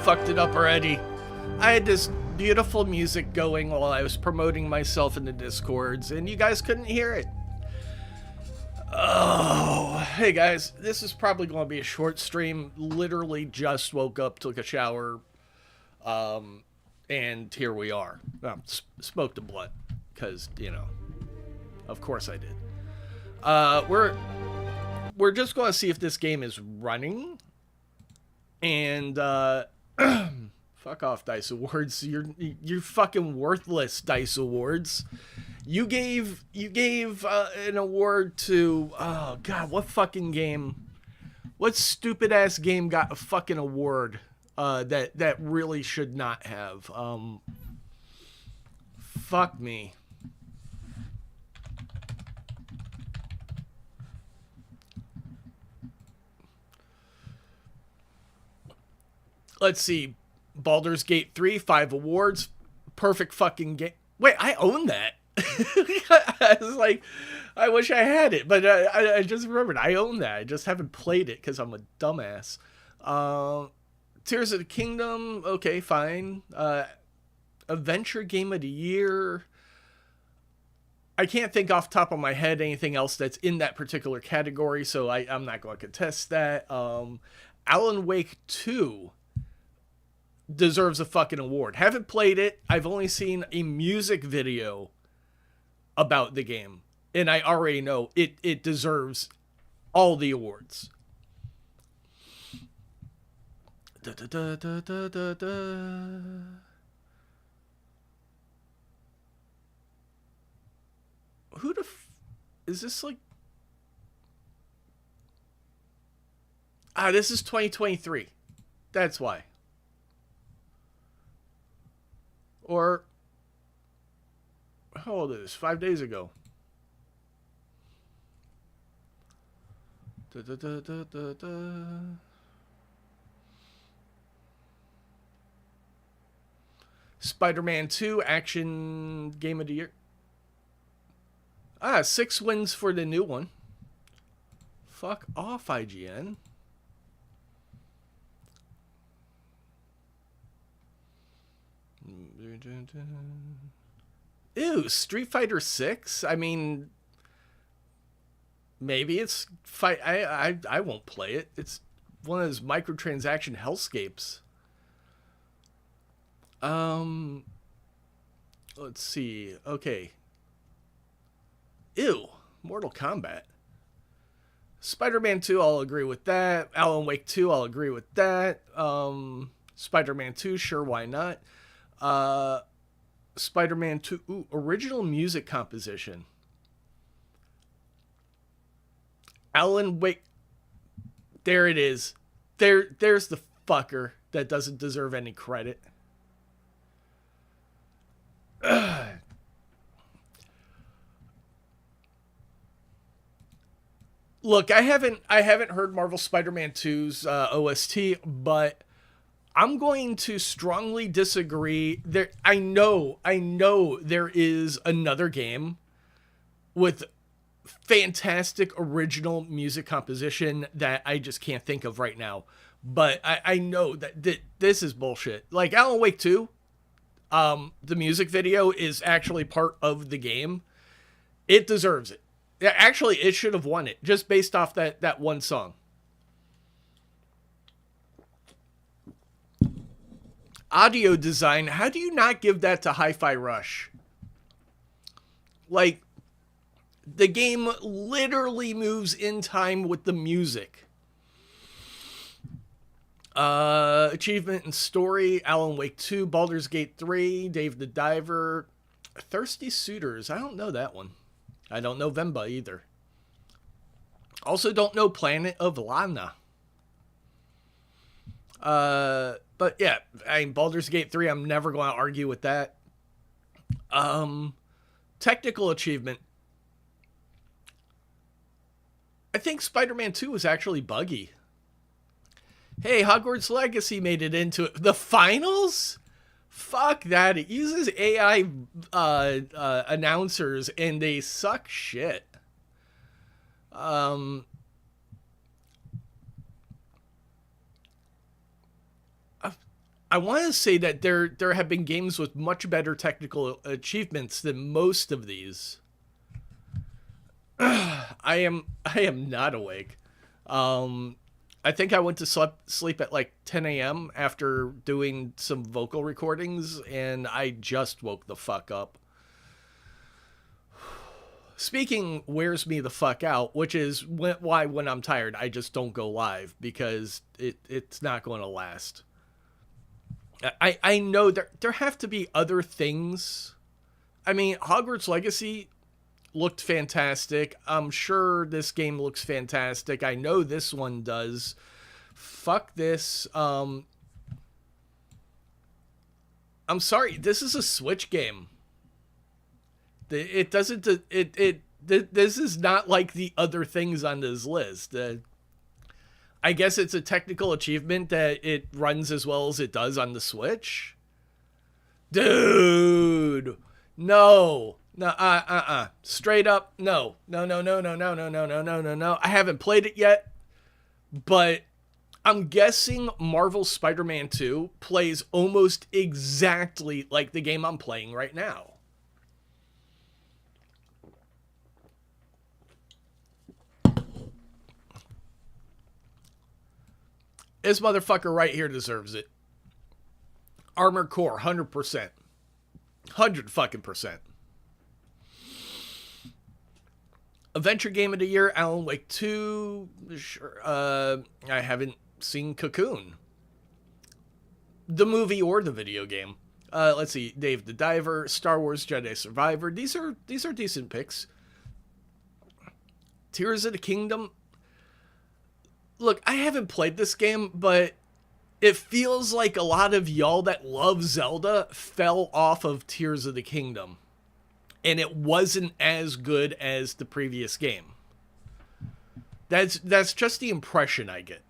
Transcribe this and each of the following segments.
fucked it up already. I had this beautiful music going while I was promoting myself in the Discords, and you guys couldn't hear it. Oh, hey guys, this is probably going to be a short stream. Literally just woke up, took a shower, and here we are. Smoked a blunt, because, you know, of course I did. We're just going to see if this game is running, and, fuck off, Dice Awards. You're fucking worthless, Dice Awards. You gave an award to, oh god, what fucking game? What stupid ass game got a fucking award that really should not have? Fuck me. Let's see. Baldur's Gate 3, 5 awards. Perfect fucking game. Wait, I own that. I was like, I wish I had it, but I just remembered I own that. I just haven't played it because I'm a dumbass. Tears of the Kingdom, okay, fine. Adventure Game of the Year. I can't think off the top of my head anything else that's in that particular category, so I'm not going to contest that. Alan Wake 2 deserves a fucking award. Haven't played it. I've only seen a music video about the game, and I already know it deserves all the awards. Da, da, da, da, da, da, da. Who the is this like? This is 2023. That's why. Or, how old is this? 5 days ago. Da, da, da, da, da, da. Spider-Man 2 Action Game of the Year. 6 wins for the new one. Fuck off, IGN. Ew, Street Fighter 6? I mean, maybe it's fight. I won't play it. It's one of those microtransaction hellscapes. Let's see. Okay. Ew, Mortal Kombat. Spider-Man 2, I'll agree with that. Alan Wake 2, I'll agree with that. Spider-Man 2, sure, why not? Spider-Man 2, ooh, original music composition. Alan Wake. There it is. There's the fucker that doesn't deserve any credit. Look, I haven't heard Marvel Spider-Man 2's OST, but I'm going to strongly disagree. I know there is another game with fantastic original music composition that I just can't think of right now. But I know that this is bullshit. Like Alan Wake 2, the music video is actually part of the game. It deserves it. Actually, it should have won it just based off that one song. Audio design, how do you not give that to Hi-Fi Rush? Like, the game literally moves in time with the music. Achievement and story, Alan Wake 2, Baldur's Gate 3, Dave the Diver, Thirsty Suitors, I don't know that one. I don't know Vemba either. Also don't know Planet of Lana. But yeah, I mean, Baldur's Gate 3, I'm never going to argue with that. Technical achievement. I think Spider-Man 2 was actually buggy. Hey, Hogwarts Legacy made it into the finals? Fuck that. It uses AI announcers and they suck shit. I want to say that there have been games with much better technical achievements than most of these. I am not awake. I think I went to sleep at like 10 a.m. after doing some vocal recordings, and I just woke the fuck up. Speaking wears me the fuck out, which is why when I'm tired, I just don't go live, because it's not going to last. I know there have to be other things. I mean, Hogwarts Legacy looked fantastic. I'm sure this game looks fantastic. I know this one does. Fuck this. I'm sorry. This is a Switch game. It doesn't. This is not like the other things on this list. I guess it's a technical achievement that it runs as well as it does on the Switch. Dude, no. No, straight up, no. No. I haven't played it yet, but I'm guessing Marvel Spider-Man 2 plays almost exactly like the game I'm playing right now. This motherfucker right here deserves it. Armored Core, 100%. 100%. Adventure Game of the Year, Alan Wake 2. Sure, I haven't seen Cocoon. The movie or the video game. Let's see. Dave the Diver, Star Wars Jedi Survivor. These are decent picks. Tears of the Kingdom. Look, I haven't played this game, but it feels like a lot of y'all that love Zelda fell off of Tears of the Kingdom. And it wasn't as good as the previous game. That's just the impression I get.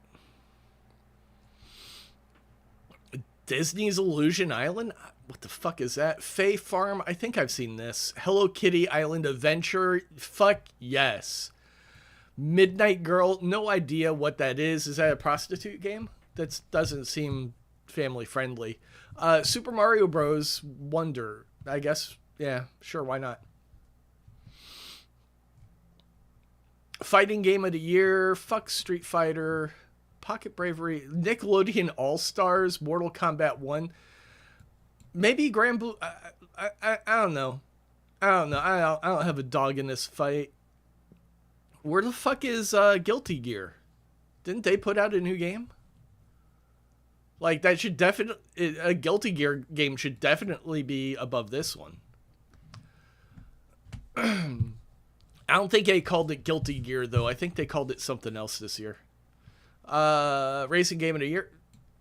Disney's Illusion Island? What the fuck is that? Fae Farm? I think I've seen this. Hello Kitty Island Adventure? Fuck yes. Midnight Girl? No idea what that is. Is that a prostitute game? That doesn't seem family friendly. Super Mario Bros. Wonder. I guess. Yeah, sure, why not? Fighting Game of the Year, fuck Street Fighter, Pocket Bravery, Nickelodeon All-Stars, Mortal Kombat 1. Maybe Grand Blue, I don't know. I don't have a dog in this fight. Where the fuck is Guilty Gear? Didn't they put out a new game? Like, that should definitely, a Guilty Gear game should definitely be above this one. I don't think they called it Guilty Gear, though. I think they called it something else this year. Racing Game of the Year.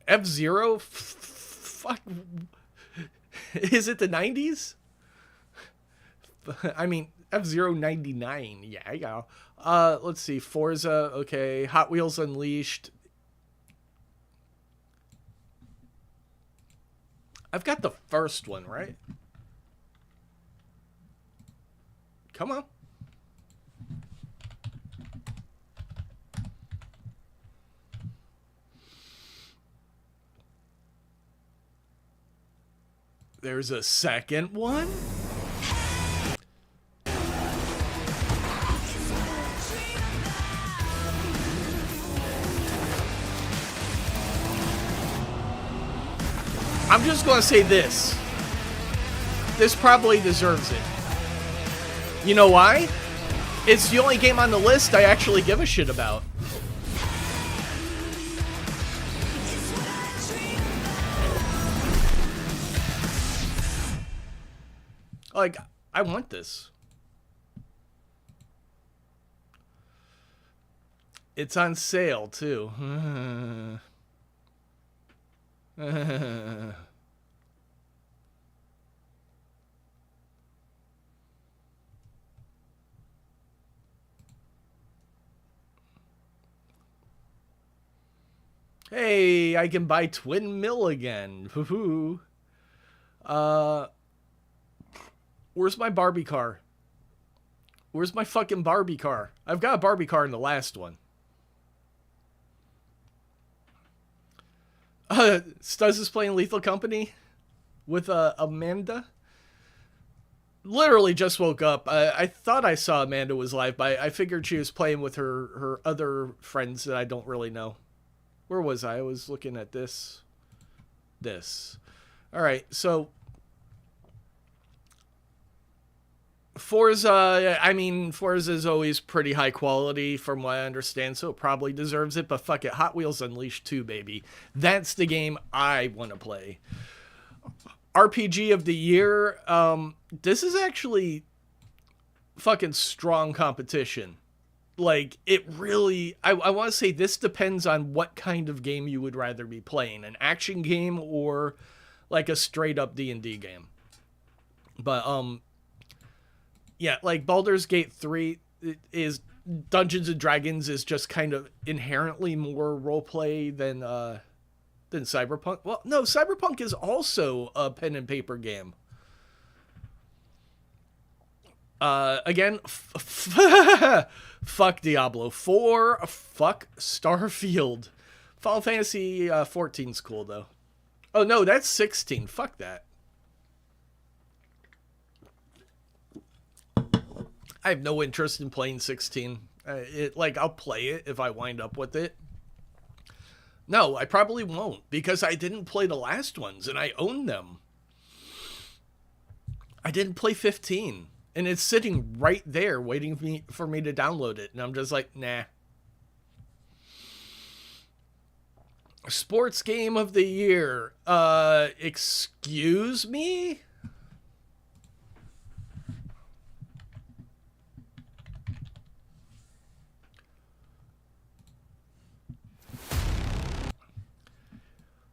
F-Zero? Fuck. Is it the 90s? I mean, F-Zero 99. Yeah. Let's see. Forza. Okay. Hot Wheels Unleashed. I've got the first one, right? Come on. There's a second one? I'm just going to say this. This probably deserves it. You know why? It's the only game on the list I actually give a shit about. Like, I want this. It's on sale, too. Hey, I can buy Twin Mill again. Woohoo. Where's my Barbie car? Where's my fucking Barbie car? I've got a Barbie car in the last one. Stuz is playing Lethal Company with Amanda. Literally just woke up. I thought I saw Amanda was live, but I figured she was playing with her other friends that I don't really know. Where was I? I was looking at this. All right, so Forza, I mean, Forza is always pretty high quality from what I understand, so it probably deserves it, but fuck it, Hot Wheels Unleashed 2, baby. That's the game I want to play. RPG of the year, this is actually fucking strong competition. Like, it really, I want to say this depends on what kind of game you would rather be playing, an action game or like a straight up D&D game. But, yeah, like Baldur's Gate 3 is Dungeons and Dragons is just kind of inherently more roleplay than Cyberpunk. Well, no, Cyberpunk is also a pen and paper game. Again, fuck Diablo 4, fuck Starfield. Final Fantasy 14's cool though. Oh no, that's 16. Fuck that. I have no interest in playing 16. I'll play it if I wind up with it. No, I probably won't, because I didn't play the last ones, and I own them. I didn't play 15, and it's sitting right there waiting for me to download it, and I'm just like, nah. Sports game of the year. Excuse me?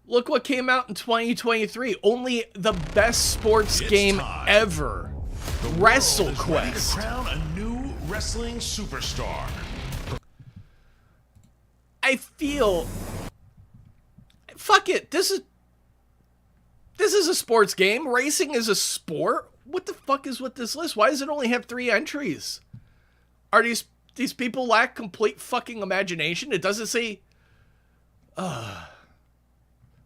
Look what came out in 2023. Only the best sports game ever. WrestleQuest. To crown a new wrestling superstar. I feel... Fuck it. This is a sports game. Racing is a sport. What the fuck is with this list? Why does it only have 3 entries? Are these people lack complete fucking imagination? It doesn't say...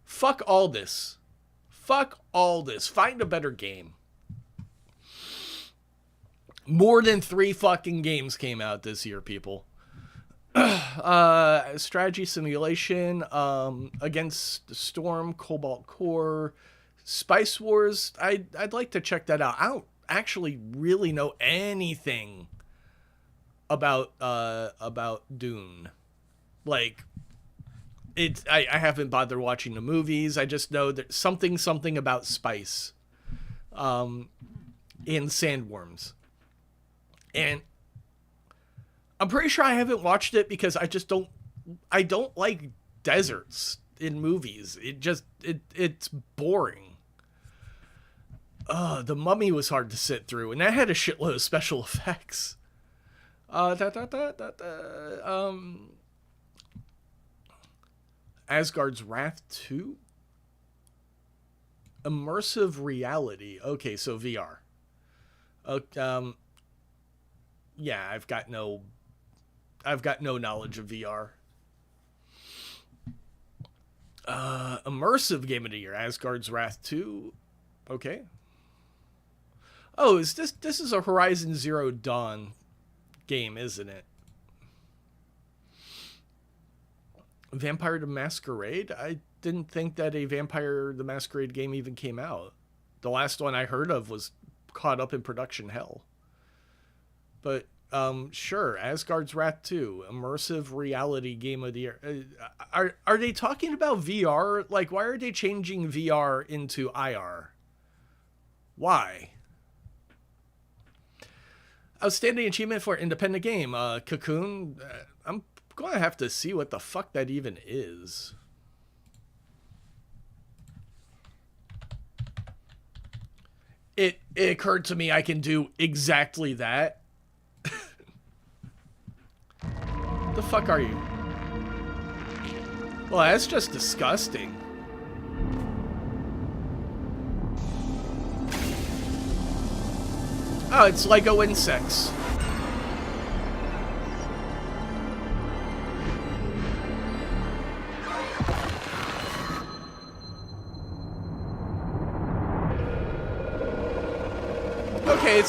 Fuck all this. Fuck all this. Find a better game. More than 3 fucking games came out this year, people. Strategy simulation, Against the Storm, Cobalt Core, Spice Wars. I'd like to check that out. I don't actually really know anything about Dune. Like, I haven't bothered watching the movies. I just know that something about spice, and sandworms, and I'm pretty sure I haven't watched it because I don't like deserts in movies. It's boring. The Mummy was hard to sit through, and that had a shitload of special effects. Asgard's Wrath 2? Immersive reality. Okay, so VR. Yeah, I've got no knowledge of VR. Immersive game of the year. Asgard's Wrath 2. Okay. Oh, this is a Horizon Zero Dawn game, isn't it? Vampire the Masquerade? I didn't think that a Vampire the Masquerade game even came out. The last one I heard of was caught up in production hell. But, sure, Asgard's Wrath 2, immersive reality game of the year. Are they talking about VR? Like, why are they changing VR into IR? Why? Outstanding achievement for independent game. Cocoon. I'm going to have to see what the fuck that even is. It occurred to me I can do exactly that. The fuck are you? Well, that's just disgusting. Oh, it's Lego insects.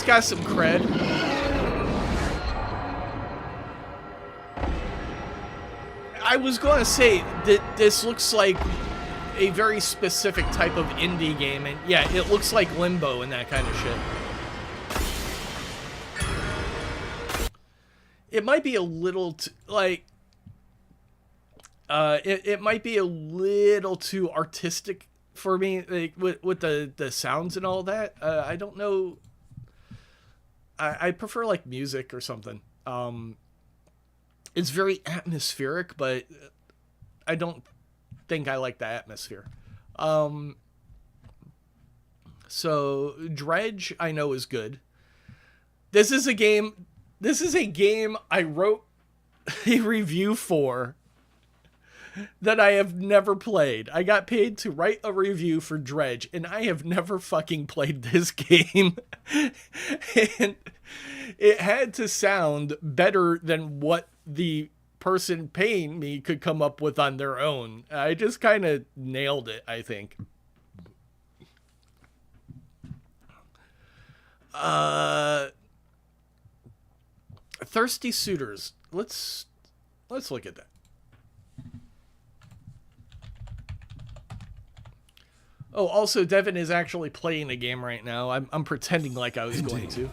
It's got some cred. I was going to say that this looks like a very specific type of indie game, and yeah, it looks like Limbo and that kind of shit. It might be a little it might be a little too artistic for me, like, with the sounds and all that. I don't know. I prefer like music or something. It's very atmospheric, but I don't think I like the atmosphere. So Dredge, I know, is good. This is a game I wrote a review for that I have never played. I got paid to write a review for Dredge, and I have never fucking played this game. And it had to sound better than what the person paying me could come up with on their own. I just kind of nailed it, I think. Thirsty Suitors. Let's look at that. Oh, also, Devin is actually playing a game right now. I'm pretending like I was going to.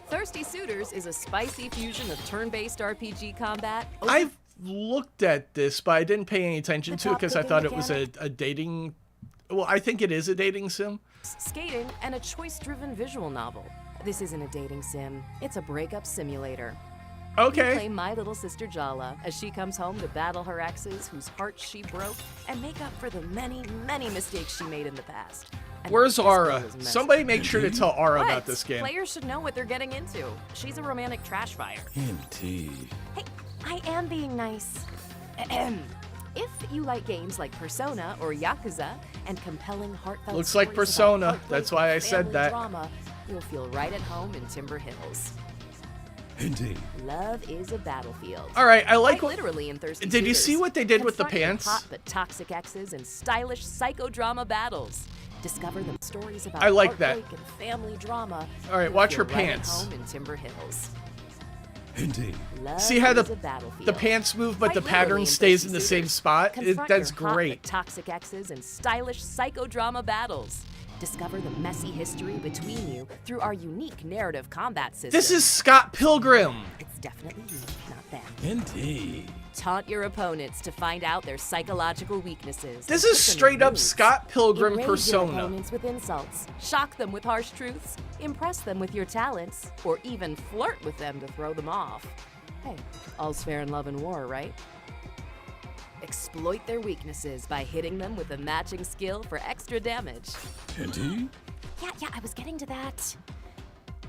Thirsty Suitors is a spicy fusion of turn-based RPG combat. I've looked at this, but I didn't pay any attention to it because I thought it was a dating... Well, I think it is a dating sim. Skating, and a choice-driven visual novel. This isn't a dating sim. It's a breakup simulator. Okay. You play my little sister Jala as she comes home to battle her exes whose hearts she broke and make up for the many, many mistakes she made in the past. And where's this Ara? girl is messy. Somebody make sure to tell Ara What? about this game. Players should know what they're getting into. She's a romantic trash fire. Indeed. Hey, I am being nice. Ahem. If you like games like Persona or Yakuza and compelling heartfelt Looks like stories about Persona. heartbreak That's why I and said family that. Drama, you'll feel right at home in Timber Hills. Indeed. Love is a battlefield. All right, I like... Quite literally in Thirsty Did you Suitors. see what they did with the Confront your pants? hot but toxic exes and stylish psychodrama battles. Discover the stories about I like that. heartbreak and family drama. All right, You'll watch feel her right pants. At home in Timber Hills. Indeed. Love See how is a battlefield. the pants move, but Quite the pattern literally in stays Thirsty in the same Suitors. spot? Confront That's your hot great. but toxic exes and stylish psychodrama battles. Discover the messy history between you through our unique narrative combat system. This is Scott Pilgrim. It's definitely you, not them. Indeed. Taunt your opponents to find out their psychological weaknesses. This and is put them straight in up moods. Scott Pilgrim Enrage your Persona. opponents with insults, shock them with harsh truths, impress them with your talents, or even flirt with them to throw them off. Hey, all's fair in love and war, right? Exploit their weaknesses by hitting them with a matching skill for extra damage. Indeed. Yeah, I was getting to that.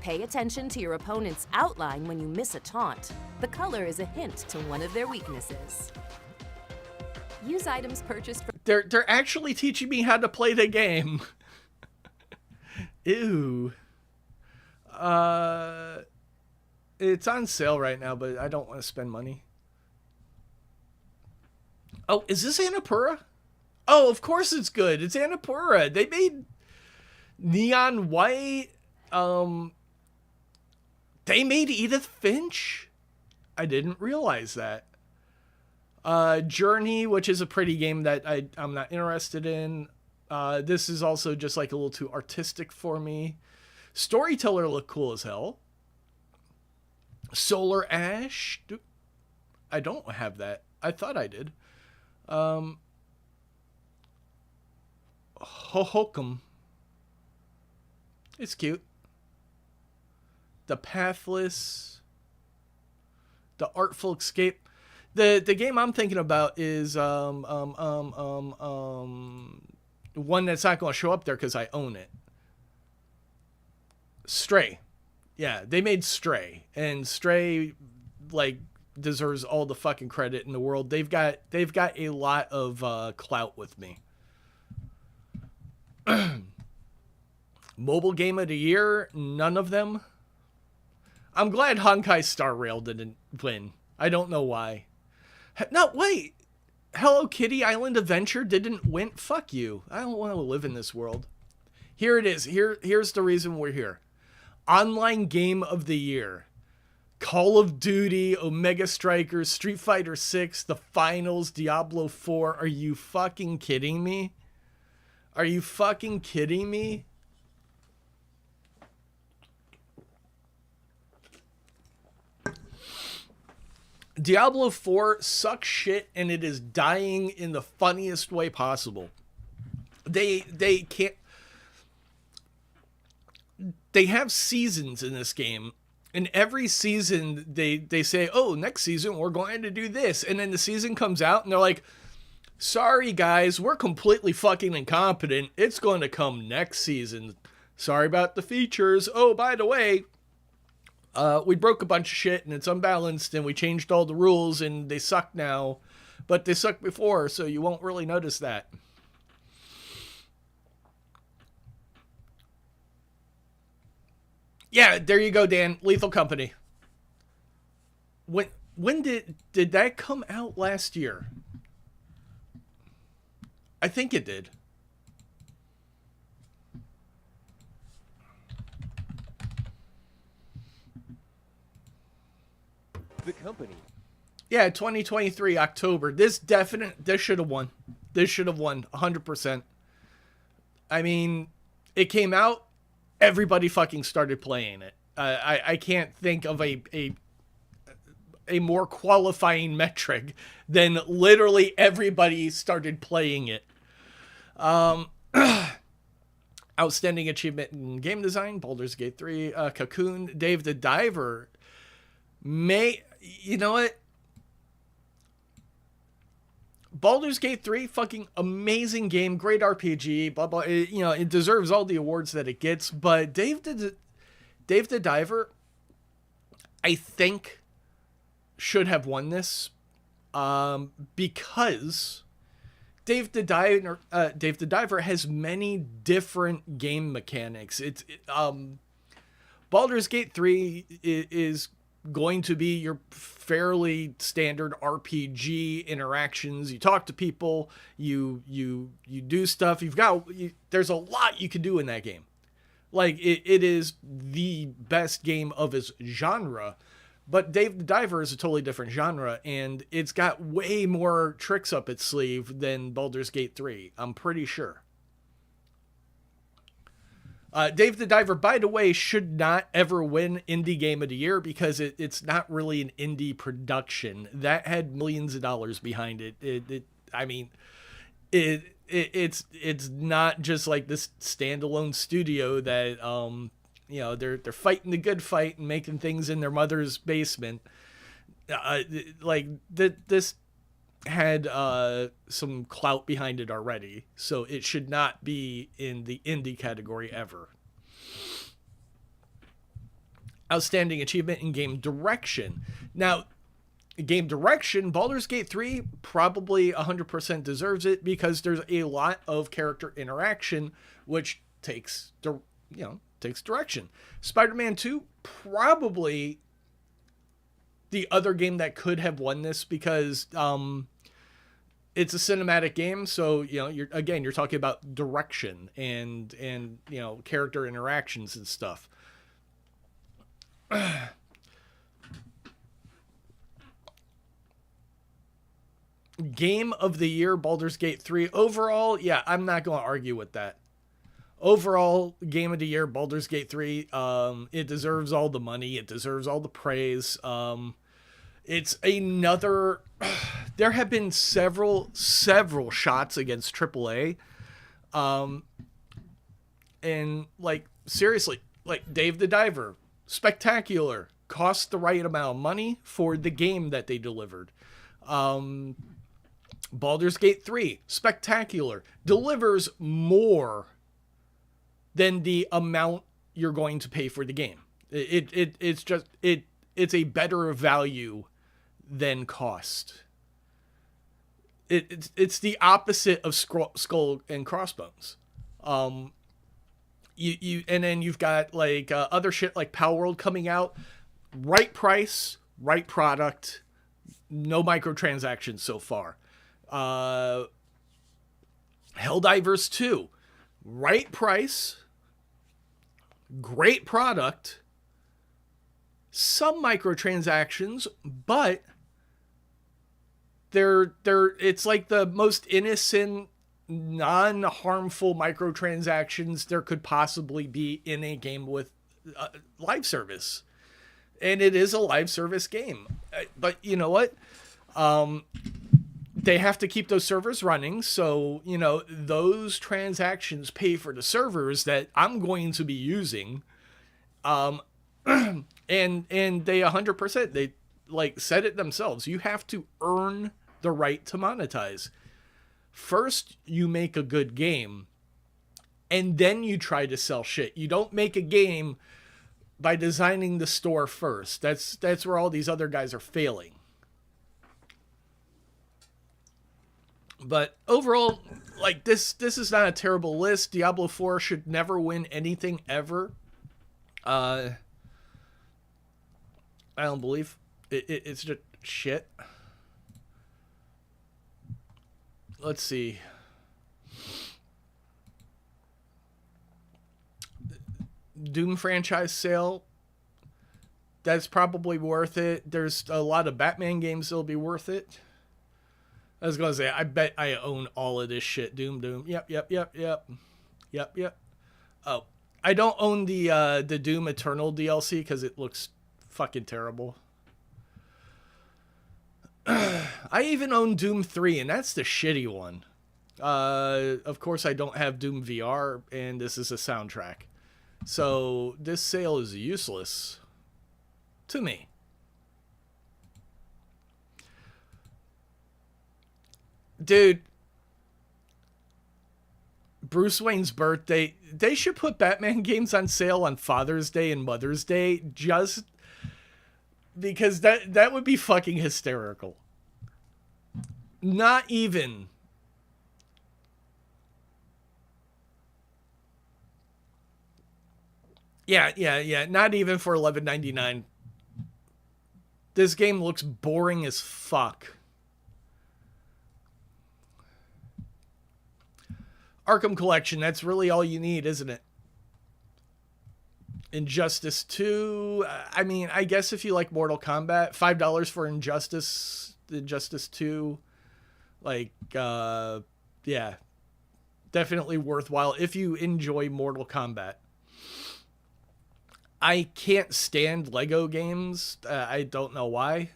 Pay attention to your opponent's outline when you miss a taunt. The color is a hint to one of their weaknesses. Use items purchased from... They're actually teaching me how to play the game. Ew. It's on sale right now, but I don't want to spend money. Oh, is this Annapurna? Oh, of course it's good. It's Annapurna. They made Neon White. They made Edith Finch. I didn't realize that. Journey, which is a pretty game that I'm not interested in. This is also just like a little too artistic for me. Storyteller looked cool as hell. Solar Ash. I don't have that. I thought I did. Hohokum. It's cute. The Pathless. The Artful Escape. The game I'm thinking about is one that's not going to show up there because I own it. Stray. Yeah, they made Stray, and Stray like deserves all the fucking credit in the world. They've got a lot of clout with me. Mobile Game of the Year, none of them. I'm glad Honkai Star Rail didn't win. I don't know why. No, wait. Hello Kitty Island Adventure didn't win. Fuck you. I don't want to live in this world. Here it is. Here's the reason we're here. online game of the year. Call of Duty, Omega Strikers, Street Fighter 6, The Finals, Diablo 4. Are you fucking kidding me? Are you fucking kidding me? Diablo 4 sucks shit, and it is dying in the funniest way possible. They can't... They have seasons in this game. And every season, they say, oh, next season, we're going to do this. And then the season comes out, and they're like, sorry, guys, we're completely fucking incompetent. It's going to come next season. Sorry about the features. Oh, by the way, we broke a bunch of shit, and it's unbalanced, and we changed all the rules, and they suck now. But they sucked before, so you won't really notice that. Yeah, there you go, Dan. Lethal Company. When did that come out last year? I think it did. The company. Yeah, 2023 October. This should have won. This should have won 100%. I mean, it came out, everybody fucking started playing it. I can't think of a more qualifying metric than literally everybody started playing it. Outstanding achievement in game design, Baldur's Gate 3, Cocoon, Dave the Diver. You know what? Baldur's Gate 3, fucking amazing game, great RPG, blah, blah. It deserves all the awards that it gets, but Dave the Diver, I think, should have won this, because Dave the Diver has many different game mechanics. Baldur's Gate 3 is going to be your fairly standard RPG interactions. You talk to people, you do stuff. There's a lot you can do in that game. Like, it is the best game of its genre, but Dave the Diver is a totally different genre, and it's got way more tricks up its sleeve than Baldur's Gate 3, I'm pretty sure. Dave the Diver, by the way, should not ever win Indie Game of the Year because it's not really an indie production. That had millions of dollars behind it. It's not just like this standalone studio that they're fighting the good fight and making things in their mother's basement. This had some clout behind it already, so it should not be in the indie category ever. Outstanding achievement in game direction. Now, game direction, Baldur's Gate 3 probably 100% deserves it because there's a lot of character interaction, which takes direction. Spider-Man 2, probably the other game that could have won this because it's a cinematic game, so you're talking about direction and character interactions and stuff. Game of the year, Baldur's Gate 3. Overall, yeah, I'm not going to argue with that. Overall, game of the year, Baldur's Gate 3. It deserves all the money. It deserves all the praise. It's another... There have been several shots against AAA. And, seriously, Dave the Diver, spectacular. Cost the right amount of money for the game that they delivered. Baldur's Gate 3, spectacular. Delivers more than the amount you're going to pay for the game. It's a better value than cost. It's the opposite of Skull and Crossbones. And then you've got other shit like Palworld coming out, right price, right product, no microtransactions so far. Helldivers 2, right price, Great product. Some microtransactions, but it's like the most innocent, non-harmful microtransactions there could possibly be in a game with live service. And it is a live service game. But you know what? They have to keep those servers running. So, you know, those transactions pay for the servers that I'm going to be using. And they 100%, they like said it themselves. You have to earn the right to monetize. First, you make a good game, and then you try to sell shit. You don't make a game by designing the store first. That's where all these other guys are failing. But overall, like this is not a terrible list. Diablo 4 should never win anything ever. I don't believe it's just shit. Let's see. Doom franchise sale. That's probably worth it. There's a lot of Batman games that'll be worth it. I was going to say, I bet I own all of this shit. Doom. Yep. Oh, I don't own the Doom Eternal DLC because it looks fucking terrible. I even own Doom 3, and that's the shitty one. Of course, I don't have Doom VR, and this is a soundtrack. So this sale is useless to me. Dude, Bruce Wayne's birthday, they should put Batman games on sale on Father's Day and Mother's Day just because that would be fucking hysterical. Not even. Yeah. Not even for $11.99. This game looks boring as fuck. Arkham Collection, that's really all you need, isn't it? Injustice 2, I mean, I guess if you like Mortal Kombat, $5 for Injustice 2, like, yeah, definitely worthwhile if you enjoy Mortal Kombat. I can't stand Lego games. I don't know why.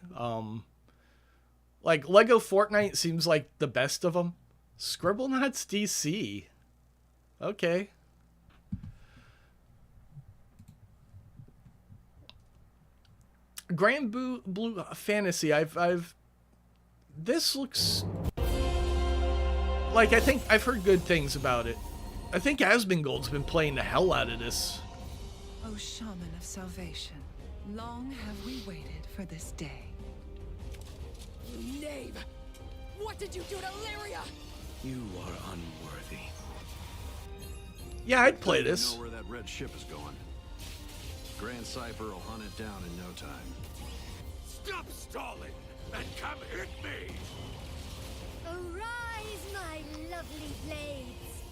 Like, Lego Fortnite seems like the best of them. Scribblenauts DC. Okay. Grand Blue Fantasy. This looks like, I think I've heard good things about it. I think Asmongold's been playing the hell out of this. O shaman of salvation, long have we waited for this day. You knave! What did you do to Lyria? You are unworthy. Yeah, I'd play this. You know where that red ship is going. Grand Cypher will hunt it down in no time. Stop stalling and come hit me! Arise, my lovely blades!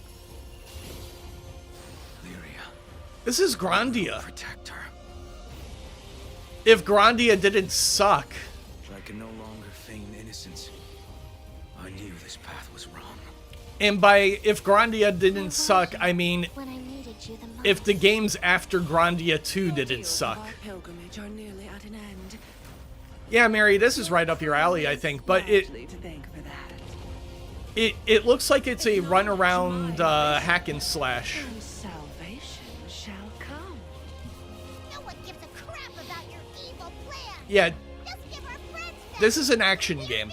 Lyria, This is Grandia. protect her. If Grandia didn't suck. I can no longer feign innocence. I knew this path was wrong. And by if Grandia didn't suck, I mean When I needed you the most. if the games after Grandia 2 didn't suck. Our pilgrimage are nearly at an end. Yeah, Mary, this is right up your alley, I think. But Largely to thank for that. it looks like it's a run-around hack and slash. And salvation shall come. No one gives a crap about your evil plan. Yeah, Just give our friends back. this is an action game.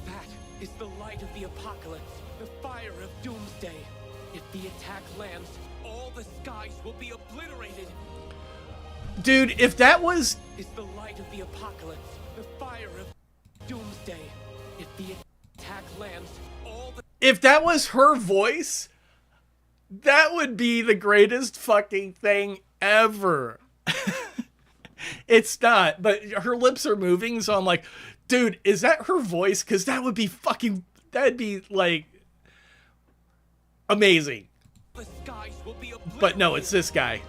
That is the light of the apocalypse, the fire of doomsday. If the attack lands, all the skies will be obliterated. Dude, if that was... Is the light of the apocalypse, the fire of doomsday. If the attack lands, all the... If that was her voice, that would be the greatest fucking thing ever. It's not, but her lips are moving, so I'm like, dude, is that her voice? Because that would be fucking... That'd be, like... amazing. The skies will be But no, it's this guy.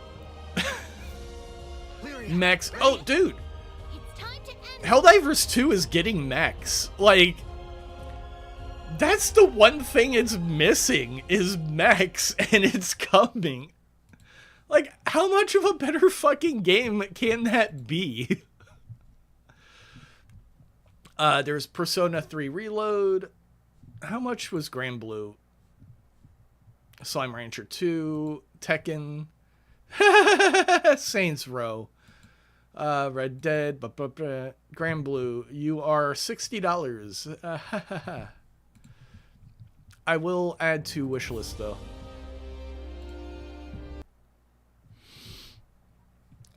Mechs. Oh, dude. Helldivers 2 is getting mechs. Like, that's the one thing it's missing is mechs, and it's coming. Like, how much of a better fucking game can that be? There's Persona 3 Reload. How much was Grand Blue? Slime Rancher 2. Tekken. Saints Row. Red Dead. Grand Blue. You are $60. I will add to wishlist though.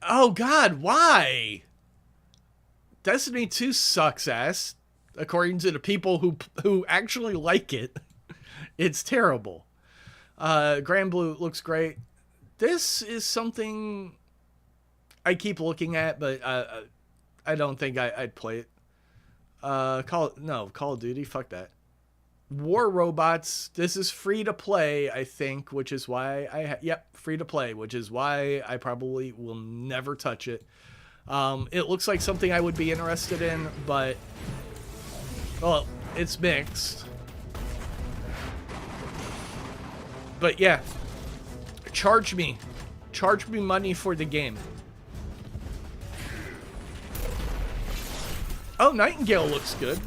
Oh god, why? Destiny 2 sucks ass. According to the people who actually like it. It's terrible. Grand Blue looks great. This is something I keep looking at, but I don't think I'd play it. Call of Duty, fuck that. War Robots, this is free to play, I think, which is why free to play, which is why I probably will never touch it. It looks like something I would be interested in, but well, it's mixed. But yeah, charge me money for the game. Oh, Nightingale looks good.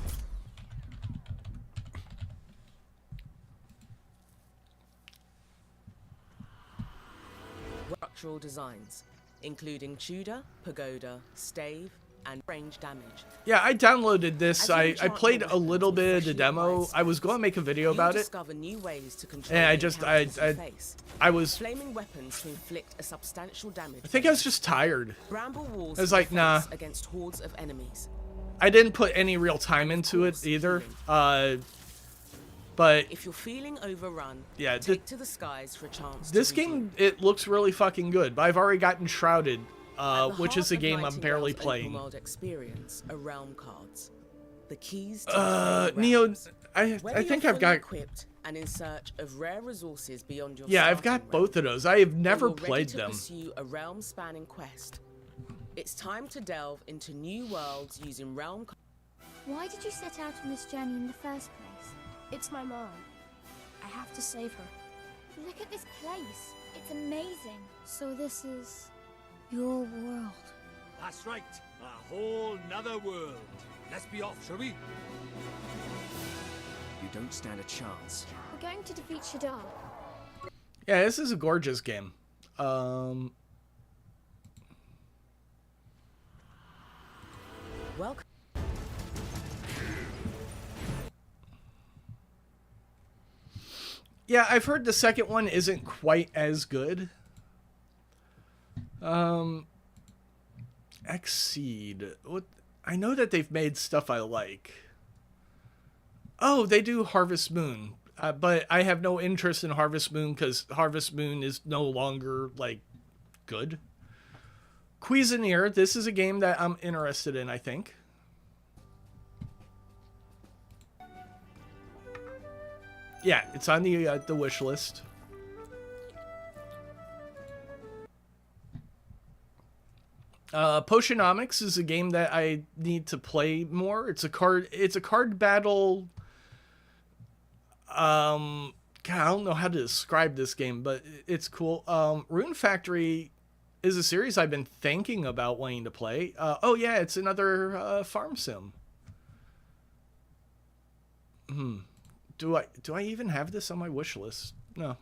Structural designs, including Tudor, pagoda, stave, and range damage. Yeah, I downloaded this. I played a little bit of the demo. I was going to make a video about it. New ways to control and I was flaming weapons to inflict a substantial damage. I think I was just tired. Bramble walls I was like, nah. Against hordes of enemies. I didn't put any real time into it either. But if you're feeling overrun, yeah, take to the skies for a chance. This game, it looks really fucking good. But I've already gotten Shrouded, which is a game I'm barely playing. World experience are realm cards. The keys to Neo, I think I've got equipped and in search of rare resources beyond your. Yeah, I've got both of those. I have never played them. Pursue a realm-spanning quest. It's time to delve into new worlds using realm. Why did you set out on this journey in the first place? It's my mom. I have to save her. Look at this place. It's amazing. So this is your world. That's right. A whole nother world. Let's be off, shall we? You don't stand a chance. We're going to defeat Shadar. Yeah, this is a gorgeous game. Welcome. Yeah, I've heard the second one isn't quite as good. Exceed. What? I know that they've made stuff I like. Oh, they do Harvest Moon. But I have no interest in Harvest Moon because Harvest Moon is no longer, like, good. Cuisinier. This is a game that I'm interested in, I think. Yeah, it's on the wish list. Potionomics is a game that I need to play more. It's a card battle. God, I don't know how to describe this game, but it's cool. Rune Factory is a series I've been thinking about wanting to play. Oh yeah, it's another farm sim. Do I even have this on my wish list? No.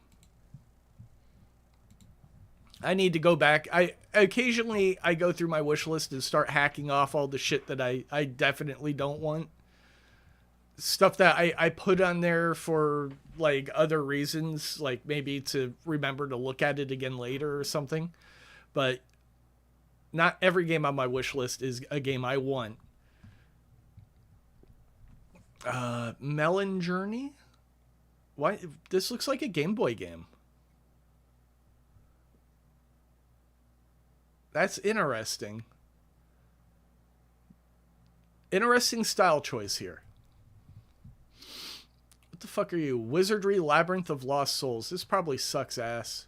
I need to go back. Occasionally I go through my wish list and start hacking off all the shit that I definitely don't want. Stuff that I put on there for like other reasons, like maybe to remember to look at it again later or something. But not every game on my wish list is a game I want. Melon Journey? Why? This looks like a Game Boy game. That's interesting. Interesting style choice here. What the fuck are you? Wizardry Labyrinth of Lost Souls. This probably sucks ass.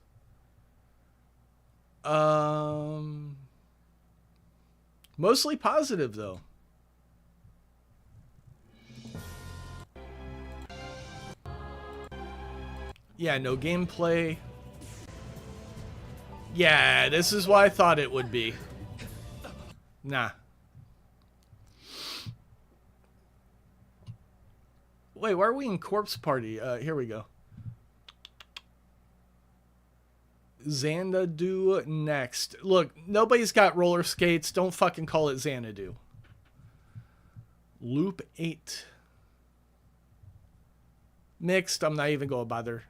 Mostly positive though. Yeah, no gameplay. Yeah, this is what I thought it would be. Nah. Wait, why are we in Corpse Party? Here we go. Xanadu next. Look, nobody's got roller skates. Don't fucking call it Xanadu. Loop 8. Mixed. I'm not even going to bother.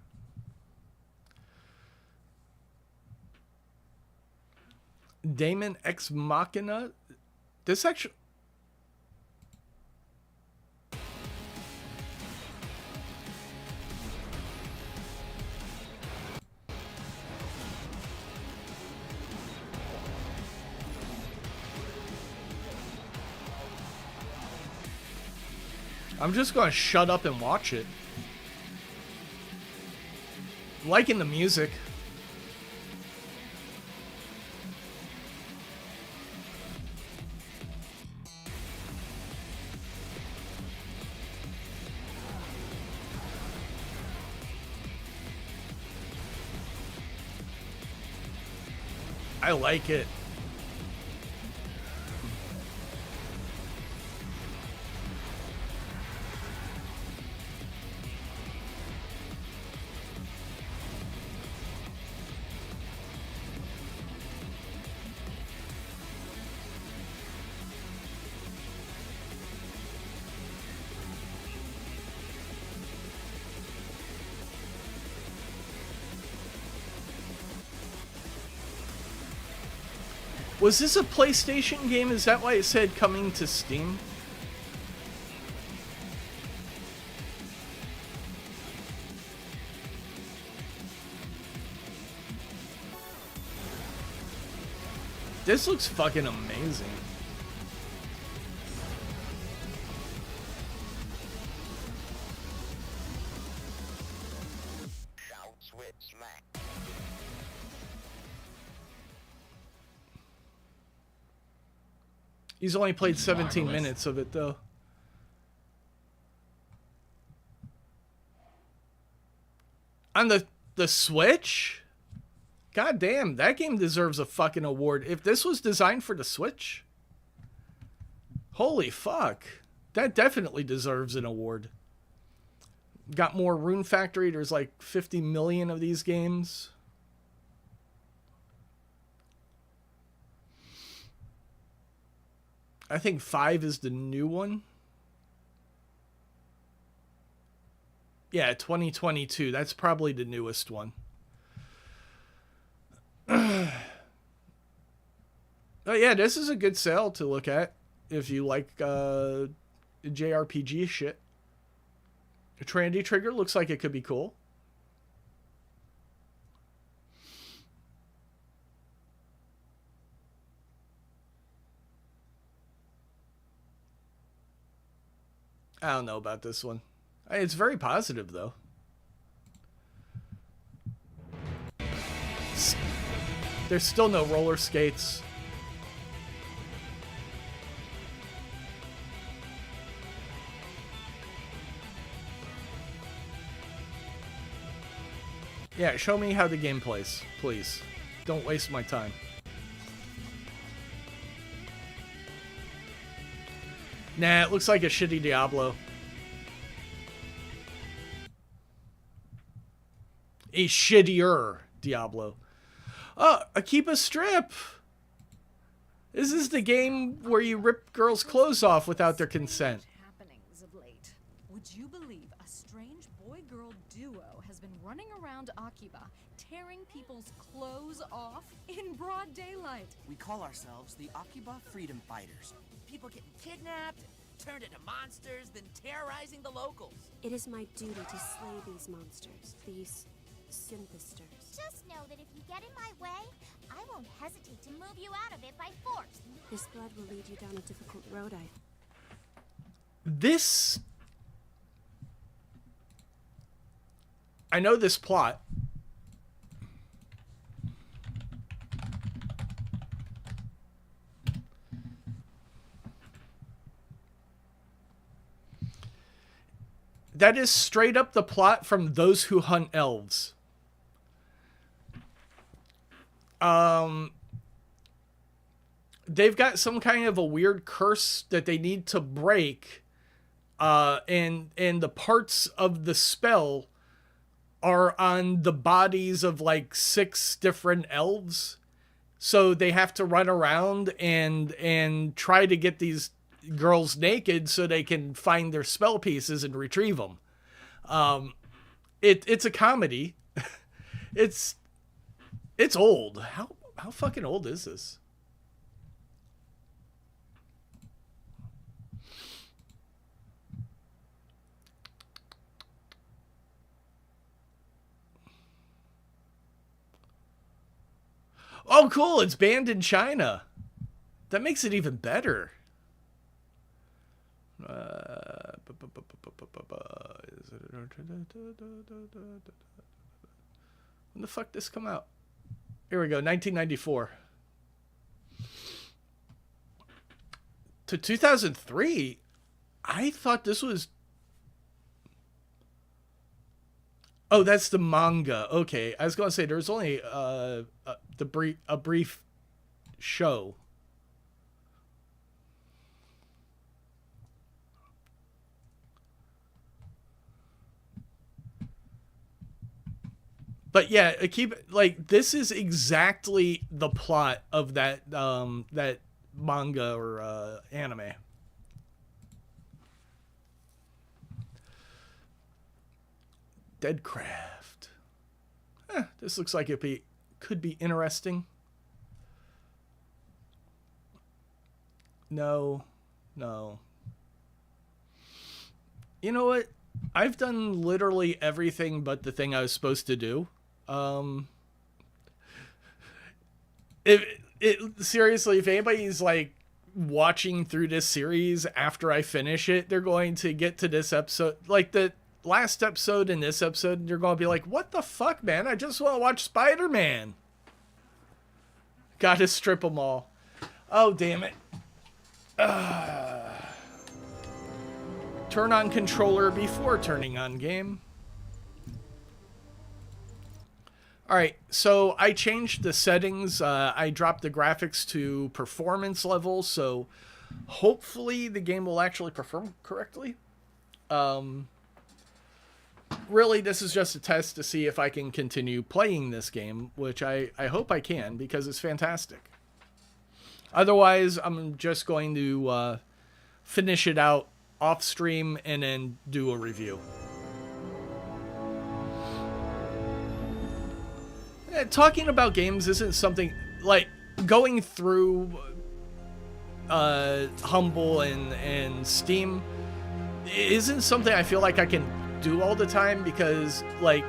Damon Ex Machina. This actually... I'm just going to shut up and watch it. Liking the music. I like it. Was this a PlayStation game? Is that why it said coming to Steam? This looks fucking amazing. He's only played 17 minutes of it, though. On the Switch? God damn, that game deserves a fucking award. If this was designed for the Switch, holy fuck. That definitely deserves an award. Got more Rune Factory. There's like 50 million of these games. I think 5 is the new one. Yeah, 2022. That's probably the newest one. But yeah, this is a good sale to look at if you like JRPG shit. The Trinity Trigger looks like it could be cool. I don't know about this one. It's very positive, though. There's still no roller skates. Yeah, show me how the game plays, please. Don't waste my time. Nah, it looks like a shitty Diablo. A shittier Diablo. Oh, Akiba Strip! This is the game where you rip girls' clothes off without their consent. Happenings of late. Would you believe a strange boy-girl duo has been running around Akiba, tearing people's clothes off in broad daylight? We call ourselves the Akiba Freedom Fighters. People getting kidnapped, turned into monsters, then terrorizing the locals. It is my duty to slay these monsters, these synthesters. Just know that if you get in my way, I won't hesitate to move you out of it by force. This blood will lead you down a difficult road, This I know this plot. That is straight up the plot from Those Who Hunt Elves. They've got some kind of a weird curse that they need to break, and the parts of the spell are on the bodies of like 6 different elves. So they have to run around and try to get these girls naked so they can find their spell pieces and retrieve them. It's a comedy. It's old. How fucking old is this? Oh, cool. It's banned in China. That makes it even better. When the fuck did this come out? Here we go, 1994. To 2003? I thought this was... Oh, that's the manga. Okay, I was going to say there's only a brief show. But yeah, this is exactly the plot of that that manga or anime. Deadcraft. This looks like it could be interesting. No. You know what? I've done literally everything but the thing I was supposed to do. Seriously, if anybody's like watching through this series after I finish it, they're going to get to this episode, like the last episode and this episode, and you're going to be like, what the fuck, man? I just want to watch Spider-Man. Gotta strip them all. Oh, damn it. Turn on controller before turning on game. Alright, so I changed the settings. I dropped the graphics to performance level, so hopefully the game will actually perform correctly. Really, this is just a test to see if I can continue playing this game, which I hope I can, because it's fantastic. Otherwise, I'm just going to finish it out off stream and then do a review. Talking about games isn't something like going through Humble and Steam isn't something I feel like I can do all the time, because like,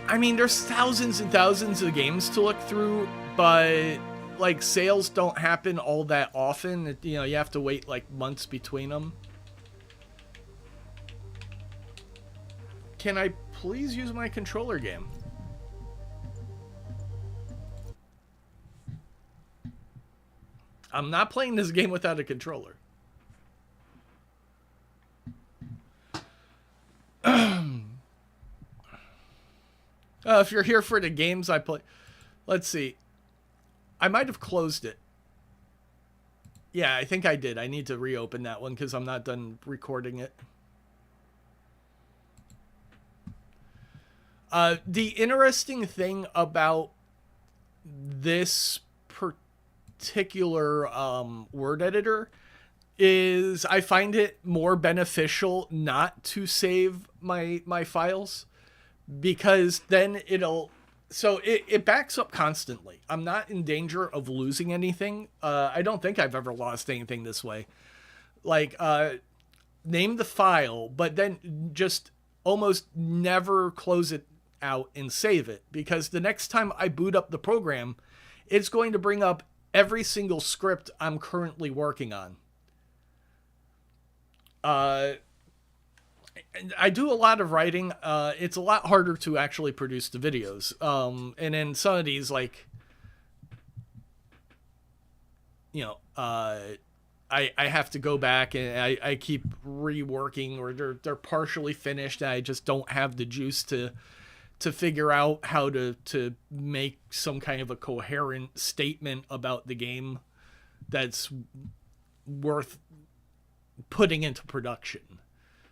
I mean, there's thousands and thousands of games to look through, but like sales don't happen all that often. You know, you have to wait like months between them. Can I please use my controller game? I'm not playing this game without a controller. If you're here for the games I play... Let's see. I might have closed it. Yeah, I think I did. I need to reopen that one because I'm not done recording it. The interesting thing about this particular word editor is I find it more beneficial not to save my files, because then it backs up constantly. I'm not in danger of losing anything. I don't think I've ever lost anything this way. Like, name the file, but then just almost never close it out and save it, because the next time I boot up the program, it's going to bring up every single script I'm currently working on. I do a lot of writing. It's a lot harder to actually produce the videos. And then some of these, like, you know, I have to go back and I keep reworking, or they're partially finished and I just don't have the juice to figure out how to make some kind of a coherent statement about the game that's worth putting into production.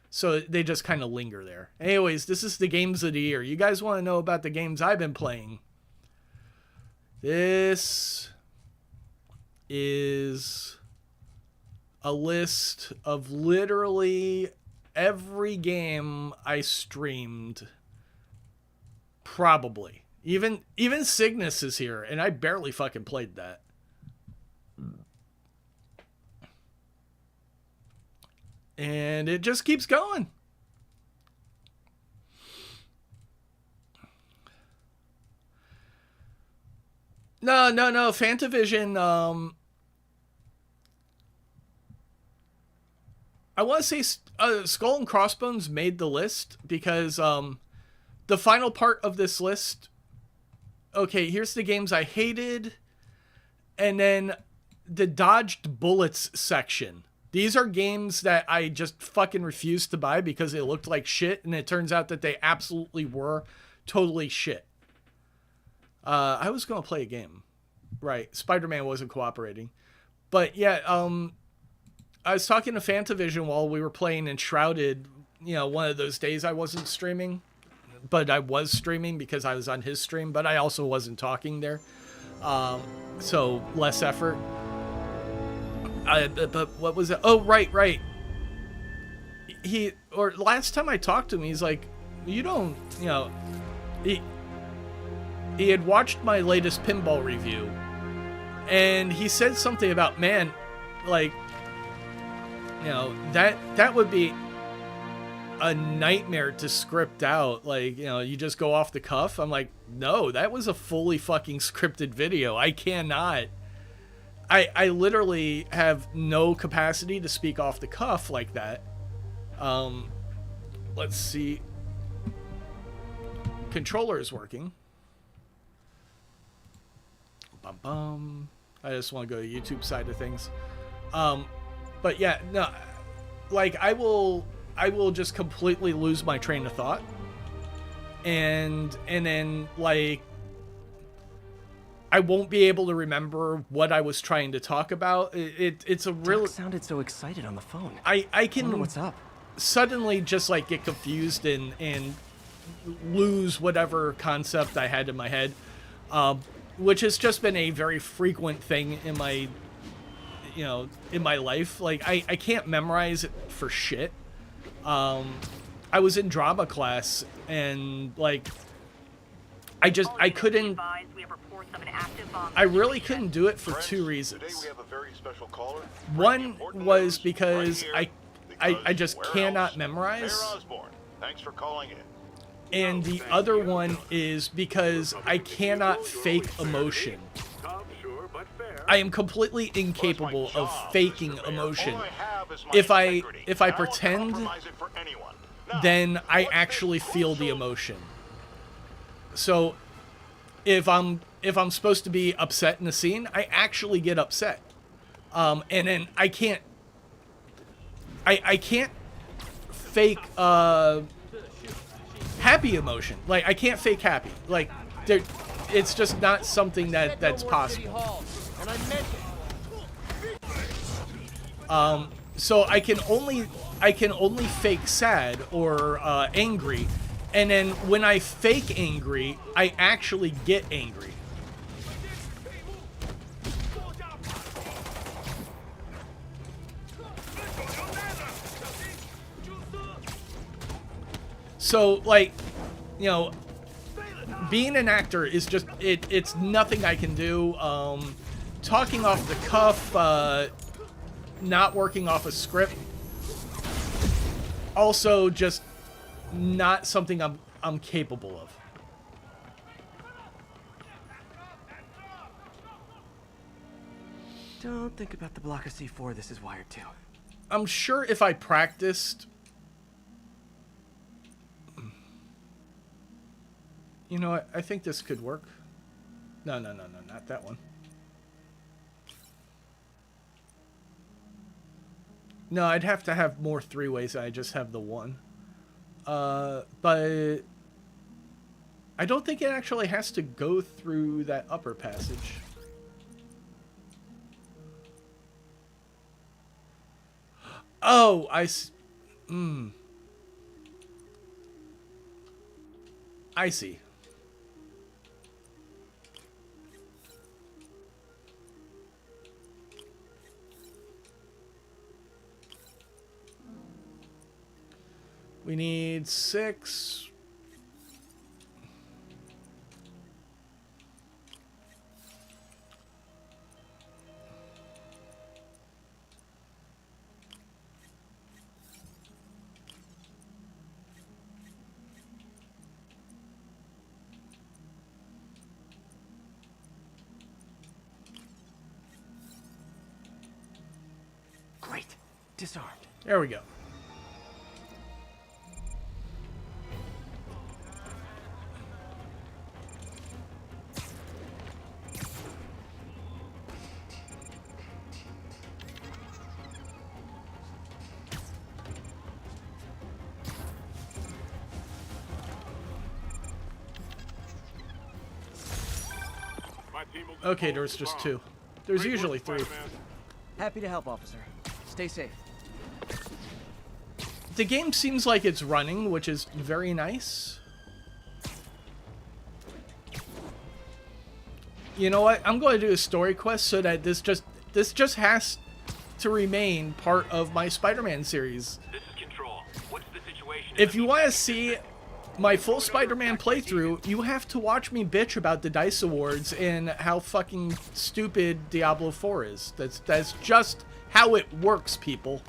So they just kind of linger there. Anyways, this is the games of the year. You guys want to know about the games I've been playing? This is a list of literally every game I streamed. Probably. Even Cygnus is here, and I barely fucking played that. And it just keeps going. No, Fantavision, I want to say Skull and Crossbones made the list because the final part of this list, okay, here's the games I hated, and then the dodged bullets section. These are games that I just fucking refused to buy because they looked like shit, and it turns out that they absolutely were totally shit. I was going to play a game. Right, Spiderman wasn't cooperating. But yeah, I was talking to Fantavision while we were playing Enshrouded, you know, one of those days I wasn't streaming. But I was streaming because I was on his stream, but I also wasn't talking there. So less effort. But what was it? Oh, right. Last time I talked to him, he's like, you don't, you know, he had watched my latest pinball review, and he said something about, man, like, you know, that would be a nightmare to script out. Like, you know, you just go off the cuff. I'm like, no, that was a fully fucking scripted video. I cannot. I literally have no capacity to speak off the cuff like that. Let's see. Controller is working. Bum bum. I just want to go to the YouTube side of things. But yeah, no, like I will just completely lose my train of thought. And then like I won't be able to remember what I was trying to talk about. It's a real. Doc sounded so excited on the phone. I can wonder what's up. Suddenly just like get confused and lose whatever concept I had in my head, which has just been a very frequent thing in my, you know, in my life. Like I can't memorize it for shit. I was in drama class and like I couldn't. I really couldn't do it for two reasons. One was because I just cannot memorize. Thanks for calling in. And the other one is because I cannot fake emotion. I am completely incapable of faking emotion. If I pretend, then I actually feel the emotion. So if I'm supposed to be upset in a scene, I actually get upset. And then I can't fake happy emotion. Like I can't fake happy. Like it's just not something that's possible. So I can only fake sad or angry, and then when I fake angry, I actually get angry. So, like, you know, being an actor is just, it's nothing I can do. Talking off the cuff, not working off a script, also just not something I'm capable of. Don't think about the block of C4 this is wired to. I'm sure if I practiced You know what? I think this could work. No, not that one. No, I'd have to have more three-ways. I just have the one. But I don't think it actually has to go through that upper passage. Oh, I see. We need 6. Great. Disarmed. There we go. Okay, there's just 2. There's usually 3. Happy to help, officer. Stay safe. The game seems like it's running, which is very nice. You know what? I'm going to do a story quest so that this just has to remain part of my Spider-Man series. This is Control. What's the situation? If you want to see my full Spider-Man playthrough, you have to watch me bitch about the DICE Awards and how fucking stupid Diablo 4 is. That's just how it works, people.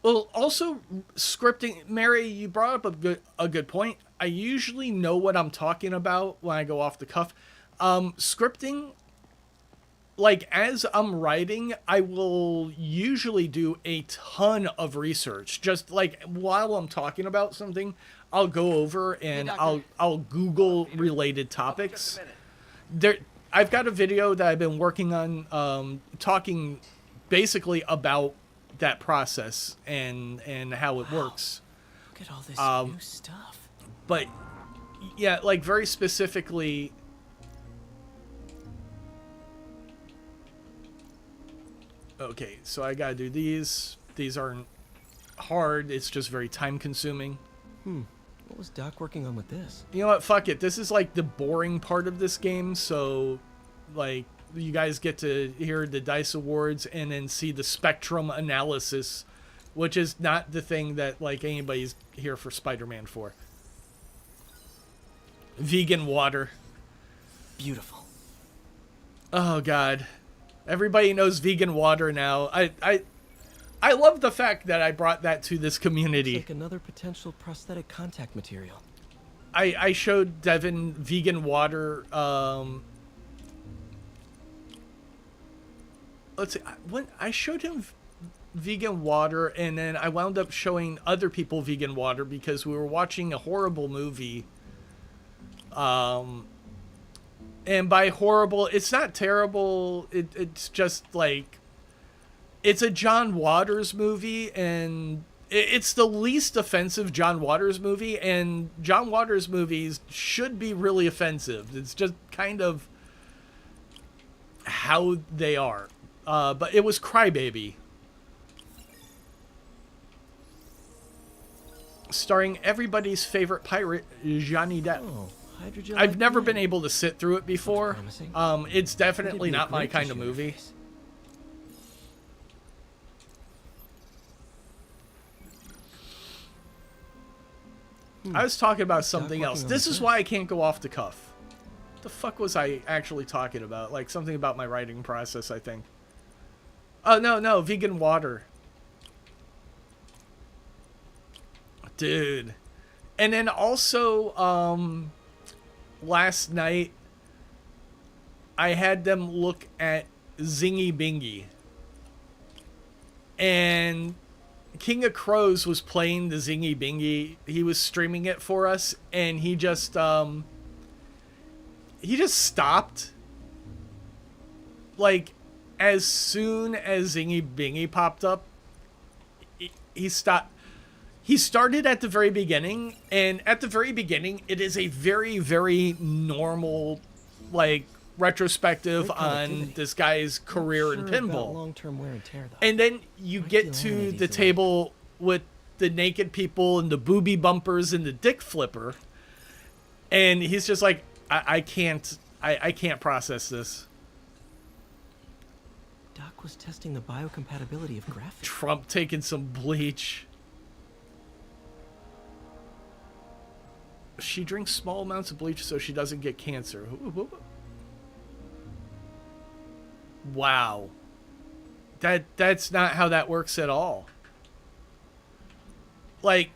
Well, also scripting, Mary, you brought up a good point. I usually know what I'm talking about when I go off the cuff. Scripting, like, as I'm writing, I will usually do a ton of research. Just like while I'm talking about something, I'll go over and I'll Google related topics. I've got a video that I've been working on, talking basically about that process and how it works. Look at all this new stuff. But yeah, like very specifically. Okay, so I gotta do these. These aren't hard. It's just very time consuming. What was Doc working on with this? You know what? Fuck it. This is like the boring part of this game. So, like, you guys get to hear the DICE Awards and then see the spectrum analysis, which is not the thing that like anybody's here for Spider-Man for. Vegan water. Beautiful. Oh God. Everybody knows vegan water now. I love the fact that I brought that to this community. Like another potential prosthetic contact material. I showed Devin vegan water. Let's see. When I showed him vegan water, and then I wound up showing other people vegan water because we were watching a horrible movie. And by horrible, it's not terrible. It's just like, it's a John Waters movie, and it's the least offensive John Waters movie, and John Waters movies should be really offensive. It's just kind of how they are. But it was Crybaby. Starring everybody's favorite pirate, Johnny Depp. Oh. I've never been able to sit through it before. It's definitely not my kind of movie. I was talking about something else. This is why I can't go off the cuff. What the fuck was I actually talking about? Like something about my writing process, I think. Oh, no, vegan water. Dude. And then also, last night, I had them look at Zingy Bingy. and King of Crows was playing the Zingy Bingy. He was streaming it for us, and he just stopped. Like, as soon as Zingy Bingy popped up, he stopped. He started at the very beginning, and at the very beginning, it is a very, very normal, like, retrospective on this guy's career in pinball. Long-term wear and tear, though. And then you get to the table with the naked people and the booby bumpers and the dick flipper, and he's just like, I can't process this. Doc was testing the biocompatibility of graphics. Trump taking some bleach. She drinks small amounts of bleach so she doesn't get cancer. Wow. That's not how that works at all. Like,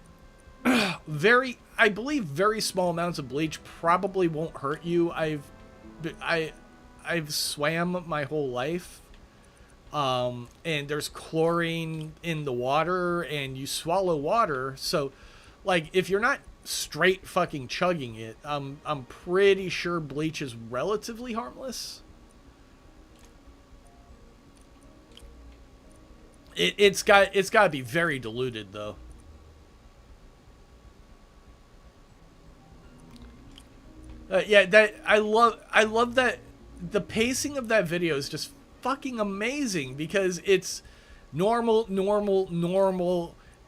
I believe very small amounts of bleach probably won't hurt you. I've swam my whole life. And there's chlorine in the water, and you swallow water. So, like, if you're not straight fucking chugging it, I'm pretty sure bleach is relatively harmless. It's got to be very diluted though. Yeah, that I love that the pacing of that video is just fucking amazing because it's normal.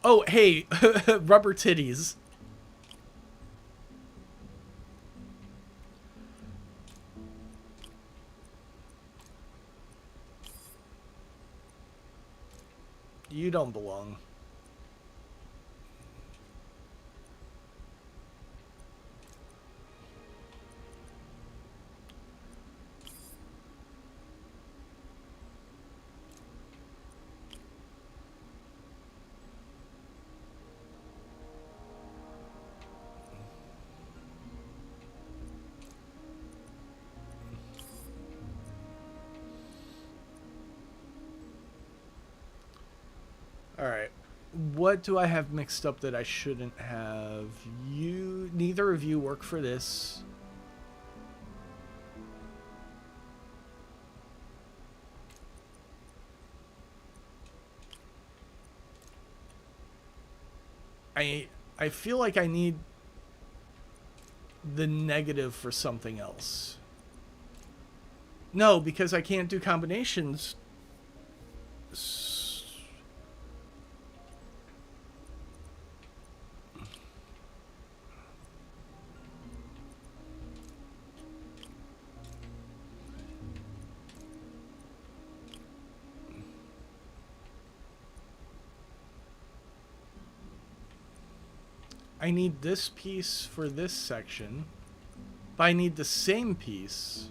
Oh, hey, rubber titties. You don't belong. Alright. What do I have mixed up that I shouldn't have? Neither of you work for this. I feel like I need the negative for something else. No, because I can't do combinations. I need this piece for this section, but I need the same piece.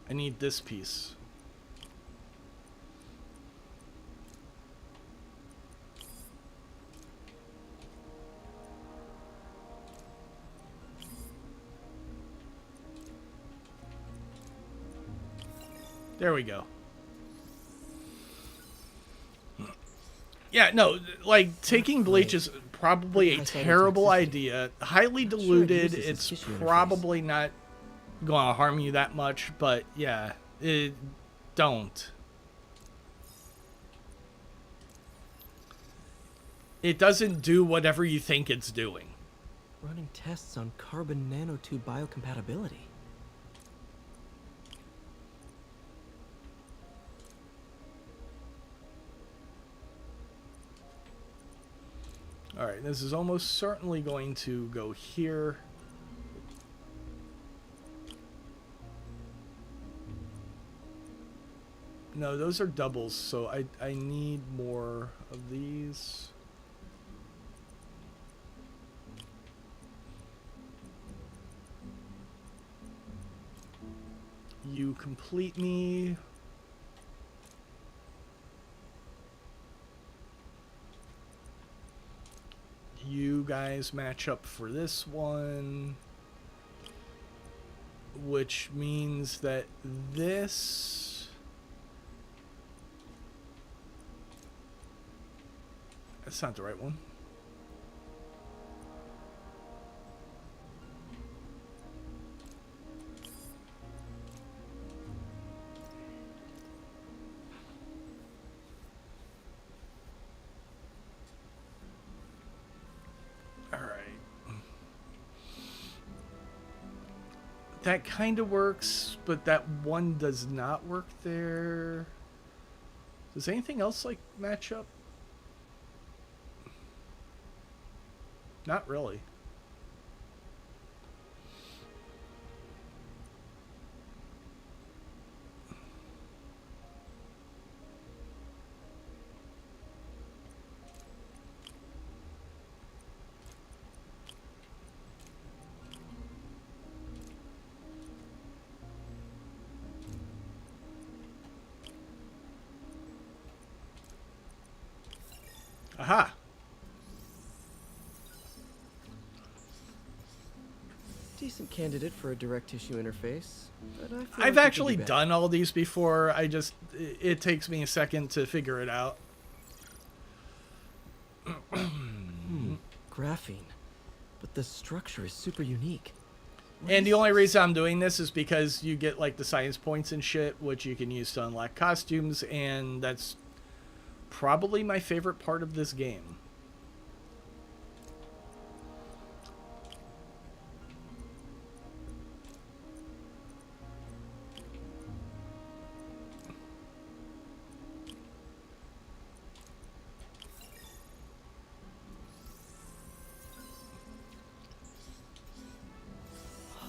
I need this piece. There we go. Yeah, no, like, taking bleach is probably a terrible idea. Highly diluted, it's probably not going to harm you that much, but yeah, don't. It doesn't do whatever you think it's doing. Running tests on carbon nanotube biocompatibility. Alright, this is almost certainly going to go here. No, those are doubles, so I need more of these. You complete me. guys match up for this one. Which means that this... That's not the right one. That kind of works, but that one does not work there. Does anything else like match up? Not really. Aha! Decent candidate for a direct tissue interface, but I feel I've like actually done all these before. It takes me a second to figure it out. Graphene, but the structure is super unique. And the only reason I'm doing this is because you get like the science points and shit, which you can use to unlock costumes, and that's probably my favorite part of this game.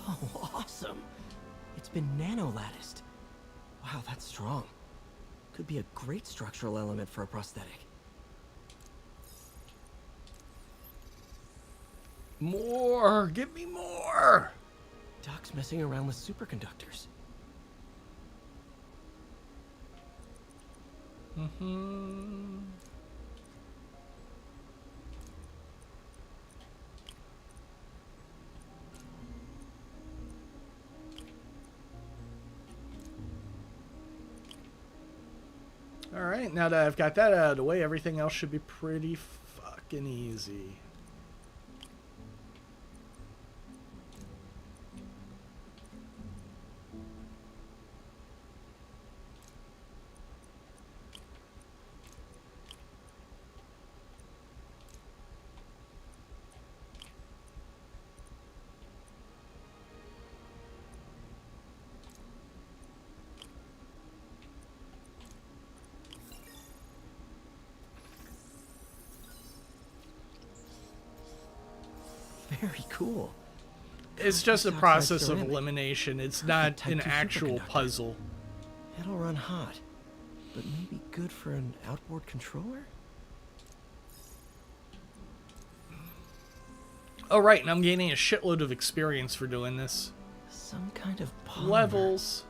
Oh, awesome! It's been nano-latticed. Wow, that's strong. Could be a great structural element for a prosthetic. More! Give me more! Doc's messing around with superconductors. Mm-hmm. Alright, now that I've got that out of the way, everything else should be pretty fucking easy. Very cool. It's just a process of elimination. It's not an actual puzzle. It'll run hot, but maybe good for an outboard controller? Oh, right, and I'm gaining a shitload of experience for doing this. Some kind of polymer. Levels.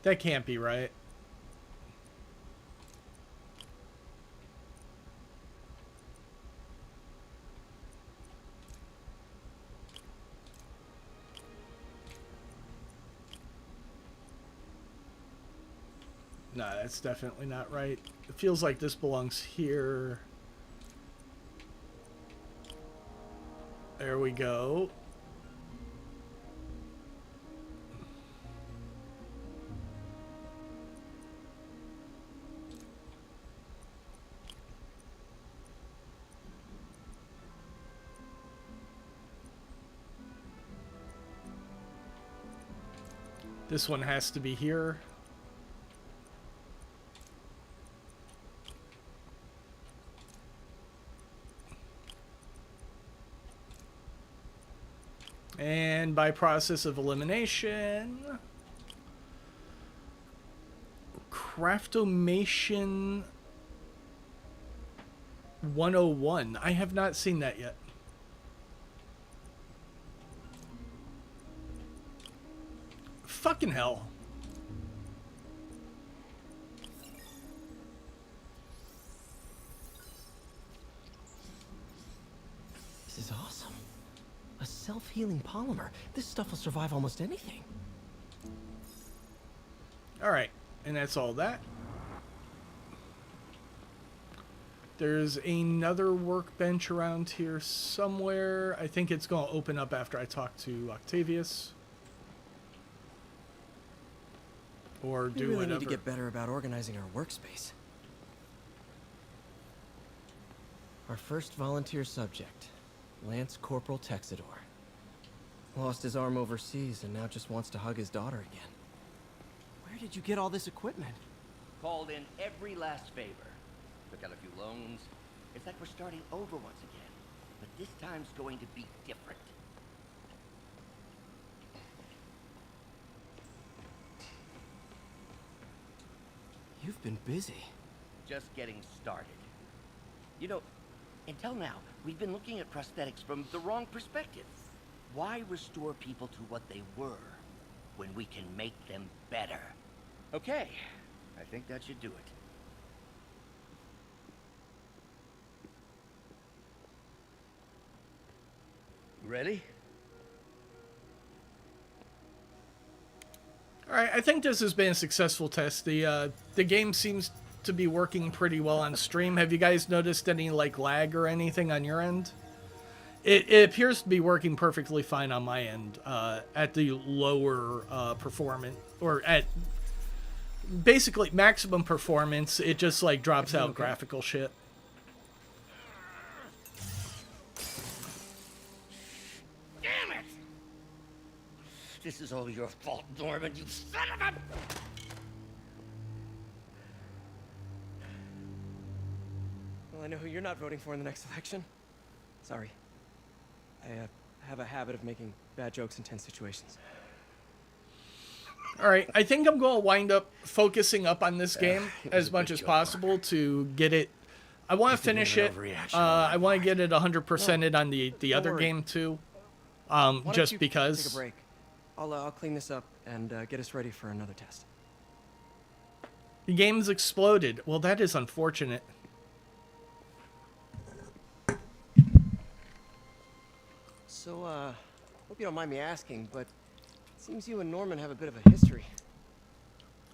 That can't be right. No, that's definitely not right. It feels like this belongs here. There we go. This one has to be here. And by process of elimination, Craftomation 101. I have not seen that yet. Fucking hell. This is awesome. A self-healing polymer. This stuff will survive almost anything. Alright, and that's all that. There's another workbench around here somewhere. I think it's going to open up after I talk to Octavius. Or do we really whatever. Need to get better about organizing our workspace. Our first volunteer subject, Lance Corporal Texador. Lost his arm overseas and now just wants to hug his daughter again. Where did you get all this equipment? Called in every last favor. Took out a few loans. It's like we're starting over once again. But this time's going to be different. You've been busy. Just getting started. You know, until now, we've been looking at prosthetics from the wrong perspective. Why restore people to what they were when we can make them better? Okay, I think that should do it. Ready? Alright, I think this has been a successful test. The game seems to be working pretty well on stream. Have you guys noticed any like lag or anything on your end? It appears to be working perfectly fine on my end at the lower performance, or at basically maximum performance. It just like drops out graphical shit. Damn it! This is all your fault, Norman, you son of a... Well, I know who you're not voting for in the next election. Sorry. I have a habit of making bad jokes in tense situations. Alright, I think I'm going to wind up focusing up on this game as much as possible to get it. I want to finish it. I want to get it 100%ed on the other game too. Just because. Take a break. I'll clean this up and get us ready for another test. The game's exploded. Well, that is unfortunate. So, hope you don't mind me asking, but it seems you and Norman have a bit of a history.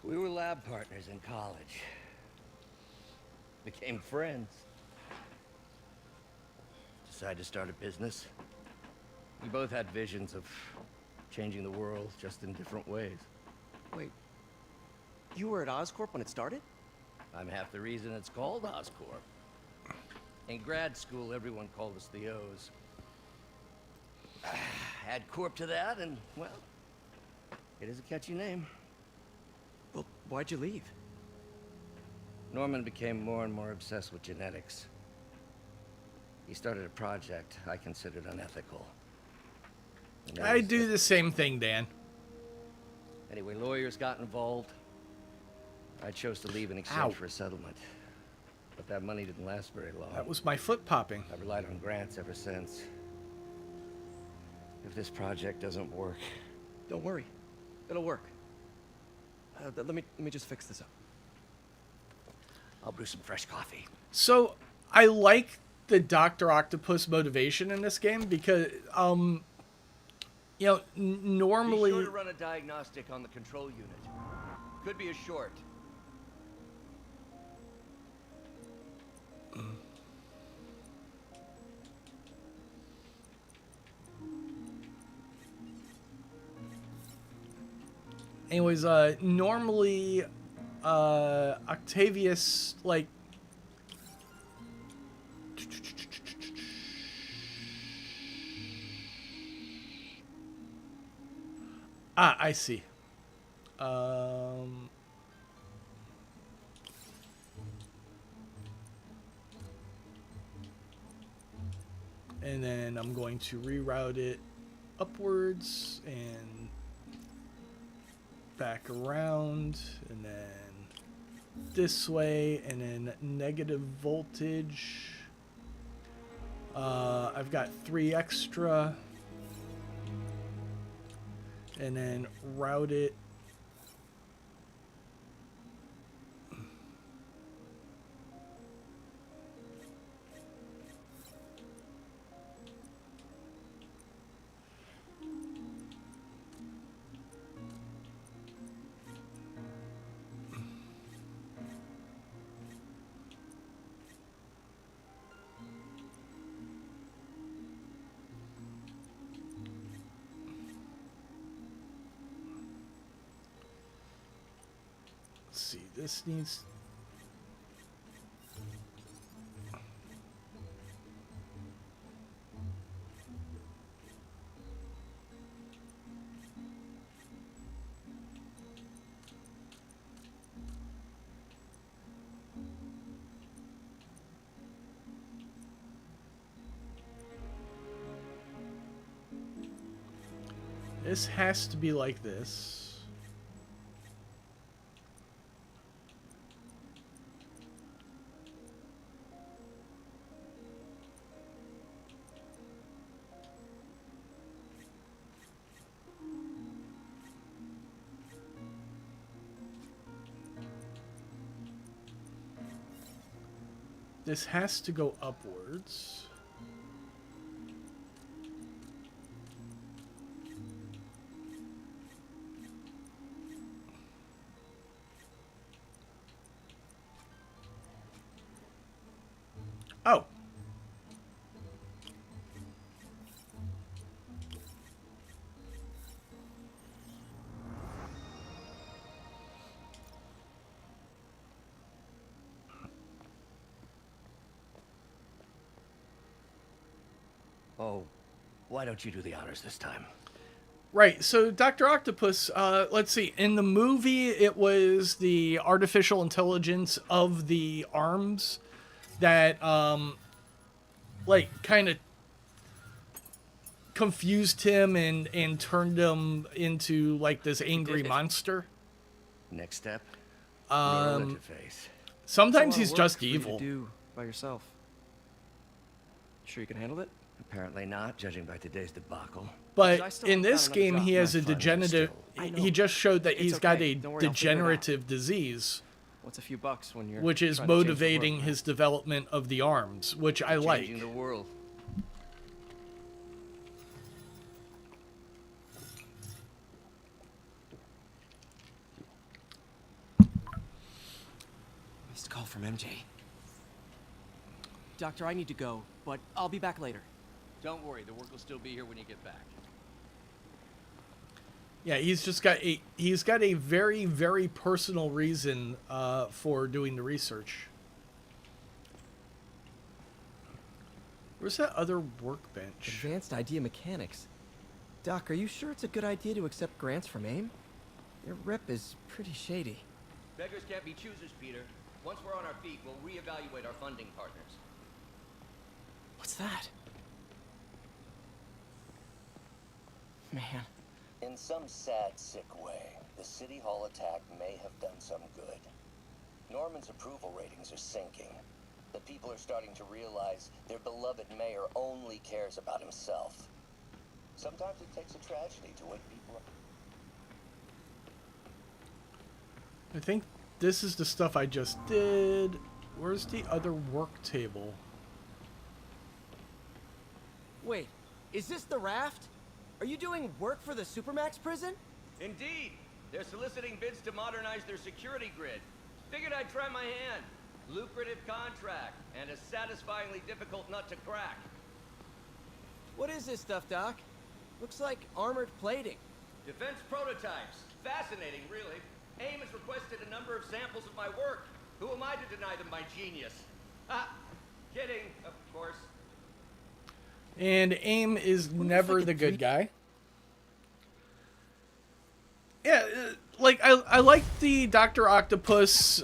We were lab partners in college. Became friends. Decided to start a business. We both had visions of changing the world, just in different ways. Wait, you were at Oscorp when it started? I'm half the reason it's called Oscorp. In grad school, everyone called us the O's. Add Corp to that, and, well, it is a catchy name. Well, why'd you leave? Norman became more and more obsessed with genetics. He started a project I considered unethical. I do the same thing, Dan. Anyway, lawyers got involved. I chose to leave in exchange for a settlement. But that money didn't last very long. That was my foot popping. I've relied on grants ever since. If this project doesn't work... Don't worry. It'll work. Let me just fix this up. I'll brew some fresh coffee. So, I like the Dr. Octopus motivation in this game because, you know, normally... Be sure to run a diagnostic on the control unit. Could be a short. Anyways, normally, Octavius, like... Ah, I see. And then I'm going to reroute it upwards and back around, and then this way, and then negative voltage. I've got 3 extra, and then route it. See, this needs... This has to be like this. This has to go upwards. Oh. Oh, why don't you do the honors this time? Right, so Dr. Octopus, let's see, in the movie it was the artificial intelligence of the arms that, like, kind of confused him and turned him into, like, this angry monster. Next step, neural interface. Sometimes It's he's a lot of work just for you evil. to do by yourself. Sure you can handle it? Apparently not, judging by today's debacle. But in this game, he has a degenerative... He just showed that he's got a degenerative disease. What's a few bucks when you're which is trying to change the motivating world? his development of the arms, which I like. Changing the world. Missed a call from MJ. Doctor, I need to go, but I'll be back later. Don't worry, the work will still be here when you get back. Yeah, he's got a very, very personal reason for doing the research. Where's that other workbench? Advanced idea mechanics. Doc, are you sure it's a good idea to accept grants from AIM? Their rep is pretty shady. Beggars can't be choosers, Peter. Once we're on our feet, we'll reevaluate our funding partners. What's that? Man. In some sad, sick way, the City Hall attack may have done some good. Norman's approval ratings are sinking. The people are starting to realize their beloved mayor only cares about himself. Sometimes it takes a tragedy to wake people up. I think this is the stuff I just did. Where's the other work table? Wait, is this the raft? Are you doing work for the Supermax prison? Indeed. They're soliciting bids to modernize their security grid. Figured I'd try my hand. Lucrative contract, and a satisfyingly difficult nut to crack. What is this stuff, Doc? Looks like armored plating. Defense prototypes. Fascinating, really. AIM has requested a number of samples of my work. Who am I to deny them my genius? Ah, kidding, of course. And AIM is never the good guy. Yeah, like I like the Dr. Octopus.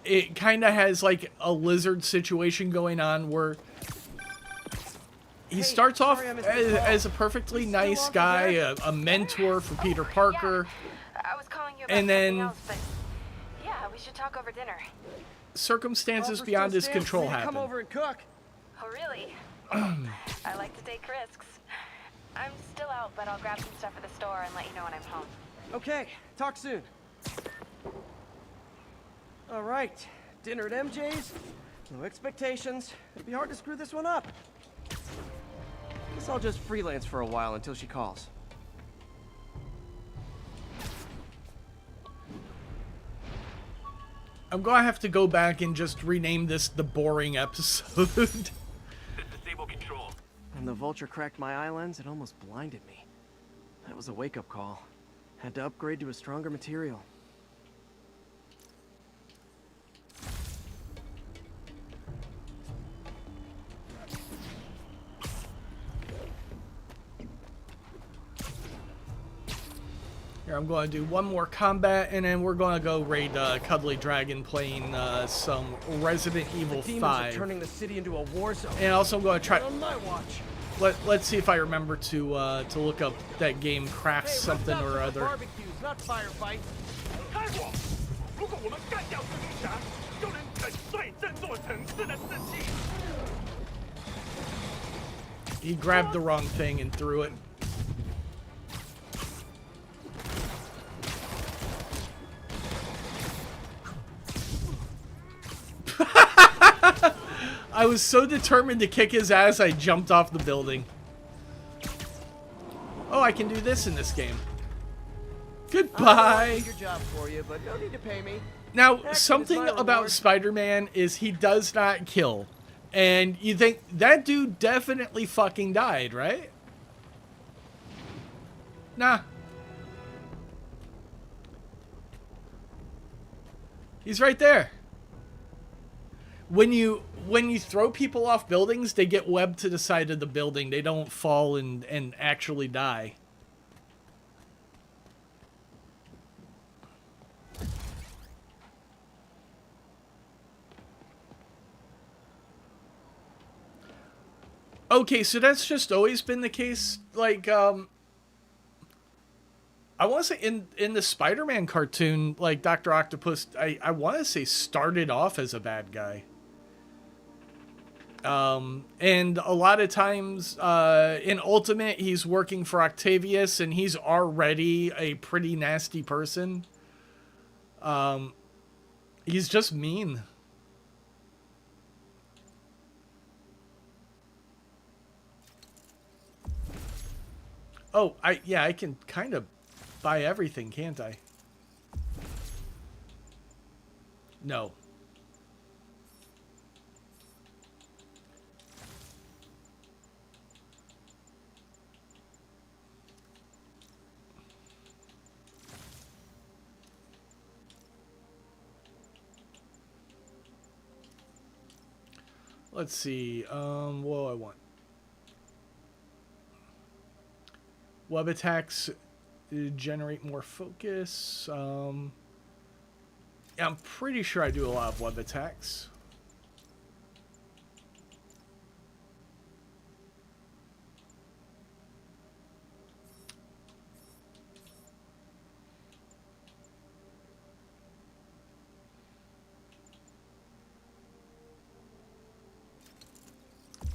It kind of has like a lizard situation going on where he starts off as a perfectly nice guy, a mentor for Peter Parker. I was calling you about And then something else, but yeah, we should talk over dinner. circumstances beyond his control happen. Come over and cook. Oh, really? I like to take risks. I'm still out, but I'll grab some stuff at the store and let you know when I'm home. Okay, talk soon. All right, dinner at MJ's. No expectations. It'd be hard to screw this one up. Guess I'll just freelance for a while until she calls. I'm gonna have to go back and just rename this the boring episode. This is Sable Control. When the vulture cracked my eye lens, it almost blinded me. That was a wake-up call. Had to upgrade to a stronger material. Here, I'm going to do one more combat, and then we're going to go raid Cuddly Dragon playing some Resident Evil 5. Are turning the city into a war zone. And also I'm going to try... On my watch. Let's see if I remember to look up that game, Craft something or other. Barbecues, not firefights. He grabbed the wrong thing and threw it. I was so determined to kick his ass, I jumped off the building. Oh, I can do this in this game. Goodbye. Your job for you, but no need to pay me. Now, something about Spider-Man is he does not kill. And you think, that dude definitely fucking died, right? Nah. He's right there. When you throw people off buildings, they get webbed to the side of the building. They don't fall and actually die. Okay, so that's just always been the case. Like, I want to say in the Spider-Man cartoon, like Dr. Octopus, I want to say started off as a bad guy. And a lot of times, in Ultimate, he's working for Octavius, and he's already a pretty nasty person. He's just mean. Oh, yeah, I can kind of buy everything, can't I? No. Let's see, what do I want? Web attacks generate more focus. Yeah, I'm pretty sure I do a lot of web attacks.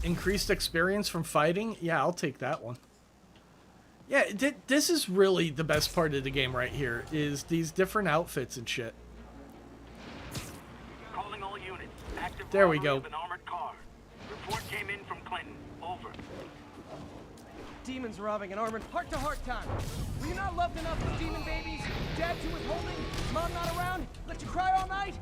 Increased experience from fighting? Yeah, I'll take that one. Yeah, this is really the best part of the game right here, is these different outfits and shit. Calling all units. Active there we go. An armored car. Report came in from Clinton. Over. Demons robbing an armored heart-to-heart time. Were you not loved enough with demon babies? Dad too withholding? Mom not around? Let you cry all night?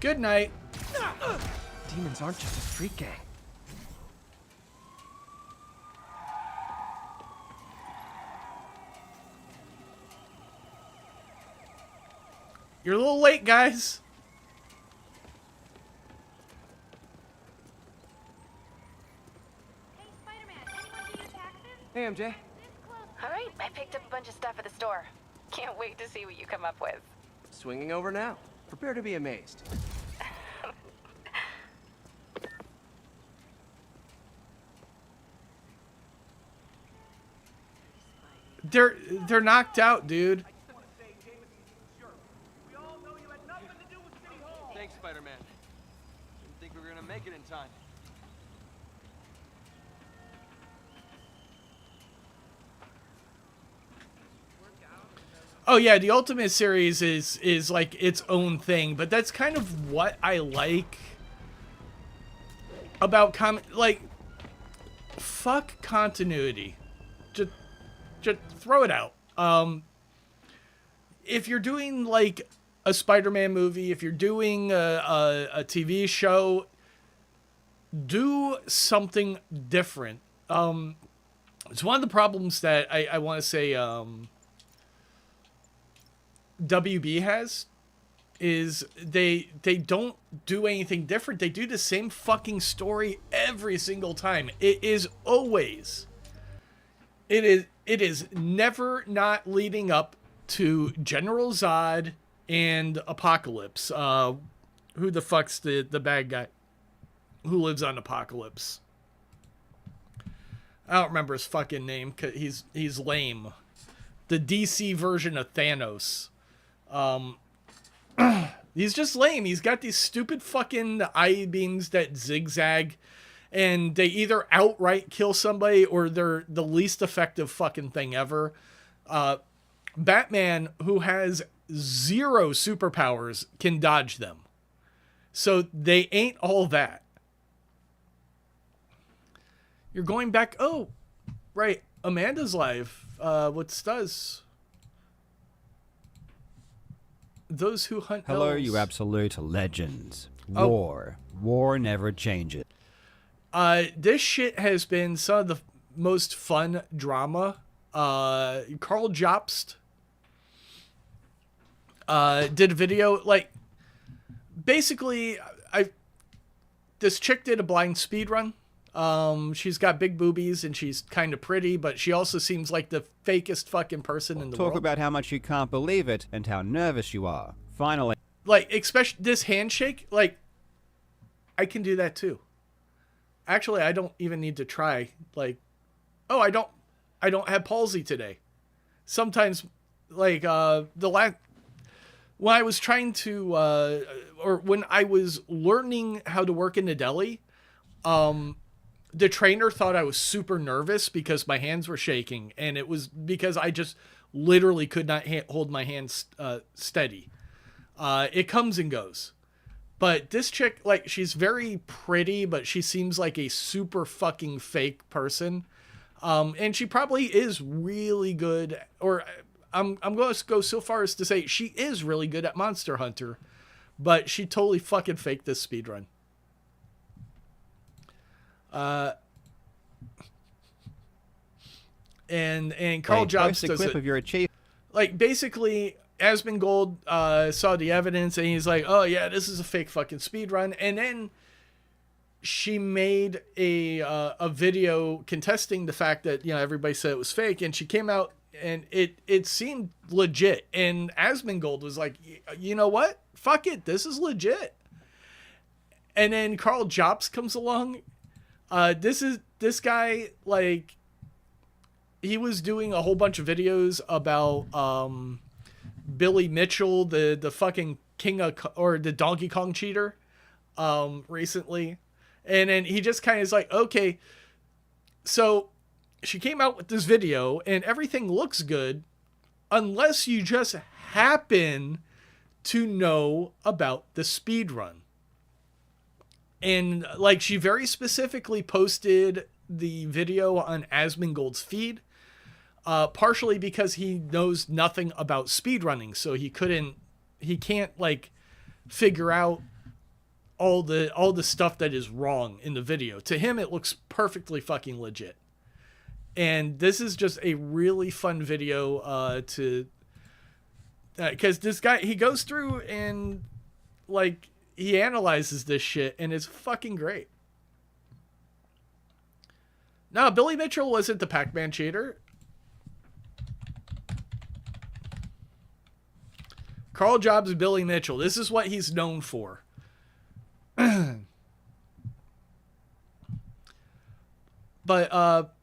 Good night. Demons aren't just a street gang. You're a little late, guys. Hey, MJ. All right, I picked up a bunch of stuff at the store. Can't wait to see what you come up with. Swinging over now. Prepare to be amazed. They're knocked out, dude. Thanks, Spider-Man. Didn't think we were gonna make it in time. Oh yeah, the Ultimate series is like its own thing, but that's kind of what I like about like, fuck continuity. Just throw it out. If you're doing like a Spider-Man movie, if you're doing a TV show, do something different. It's one of the problems that I want to say WB has, is they don't do anything different. They do the same fucking story every single time. It is never not leading up to General Zod and Apocalypse. Who the fuck's the bad guy who lives on Apocalypse? I don't remember his fucking name, 'cause he's lame. The DC version of Thanos. He's just lame. He's got these stupid fucking eye beams that zigzag, and they either outright kill somebody or they're the least effective fucking thing ever. Batman, who has 0 superpowers, can dodge them. So they ain't all that. You're going back. Oh, right. Amanda's live. What's does? Those who hunt Hello, elves. you absolute legends. Oh. War never changes. This shit has been some of the most fun drama. Carl Jobst did a video, like, basically, this chick did a blind speed run. She's got big boobies and she's kind of pretty, but she also seems like the fakest fucking person in the world. Talk about how much you can't believe it and how nervous you are. Finally. Like, especially this handshake, like, I can do that too. Actually, I don't even need to try. Like, oh, I don't have palsy today. Sometimes, like, when I was trying to, or when I was learning how to work in the deli, the trainer thought I was super nervous because my hands were shaking, and it was because I just literally could not hold my hands steady. It comes and goes. But this chick, like, she's very pretty, but she seems like a super fucking fake person. And she probably is really good, or I'm going to go so far as to say she is really good at Monster Hunter, but she totally fucking faked this speedrun. And Carl Jobs does clip of your achievement. Like, basically, Asmongold saw the evidence and he's like, oh yeah, this is a fake fucking speedrun. And then she made a video contesting the fact that, you know, everybody said it was fake, and she came out and it seemed legit. And Asmongold was like, you know what? Fuck it, this is legit. And then Carl Jobs comes along. This guy, like, he was doing a whole bunch of videos about Billy Mitchell, the fucking king of, or the Donkey Kong cheater, recently. And then he just kind of is like, okay, so she came out with this video and everything looks good unless you just happen to know about the speed run. And, like, she very specifically posted the video on Asmongold's feed, partially because he knows nothing about speedrunning, so he can't, like, figure out all the stuff that is wrong in the video. To him, it looks perfectly fucking legit. And this is just a really fun video because this guy, he goes through and like he analyzes this shit, and it's fucking great. No, Billy Mitchell wasn't the Pac-Man cheater. Carl Jobs, Billy Mitchell. This is what he's known for. But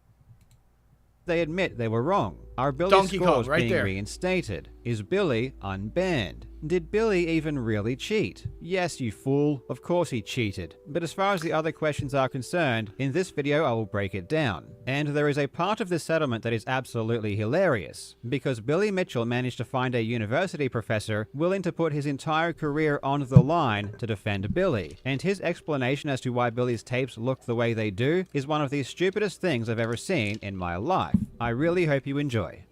they admit they were wrong. Are Billy's Donkey Kong, scores right being there. reinstated? Is Billy unbanned? Did Billy even really cheat? Yes, you fool. Of course he cheated. But as far as the other questions are concerned, in this video I will break it down. And there is a part of this settlement that is absolutely hilarious, because Billy Mitchell managed to find a university professor willing to put his entire career on the line to defend Billy. And his explanation as to why Billy's tapes look the way they do is one of the stupidest things I've ever seen in my life. I really hope you enjoy.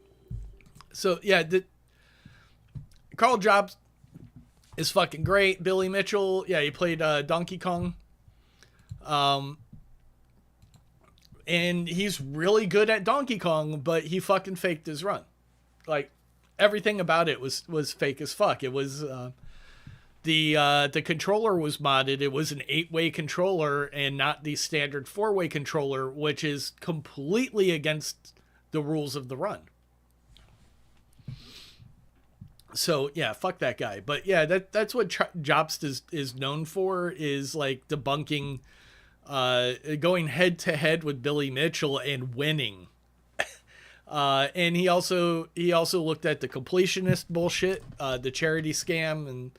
So, yeah, Carl Jobs is fucking great. Billy Mitchell, yeah, he played Donkey Kong. And he's really good at Donkey Kong, but he fucking faked his run. Like, everything about it was fake as fuck. It was, the controller was modded. It was an 8-way controller and not the standard 4-way controller, which is completely against the rules of the run. So yeah, fuck that guy. But yeah, that's what Jobst is known for, is like debunking, going head to head with Billy Mitchell and winning. And he also looked at the completionist bullshit, the charity scam,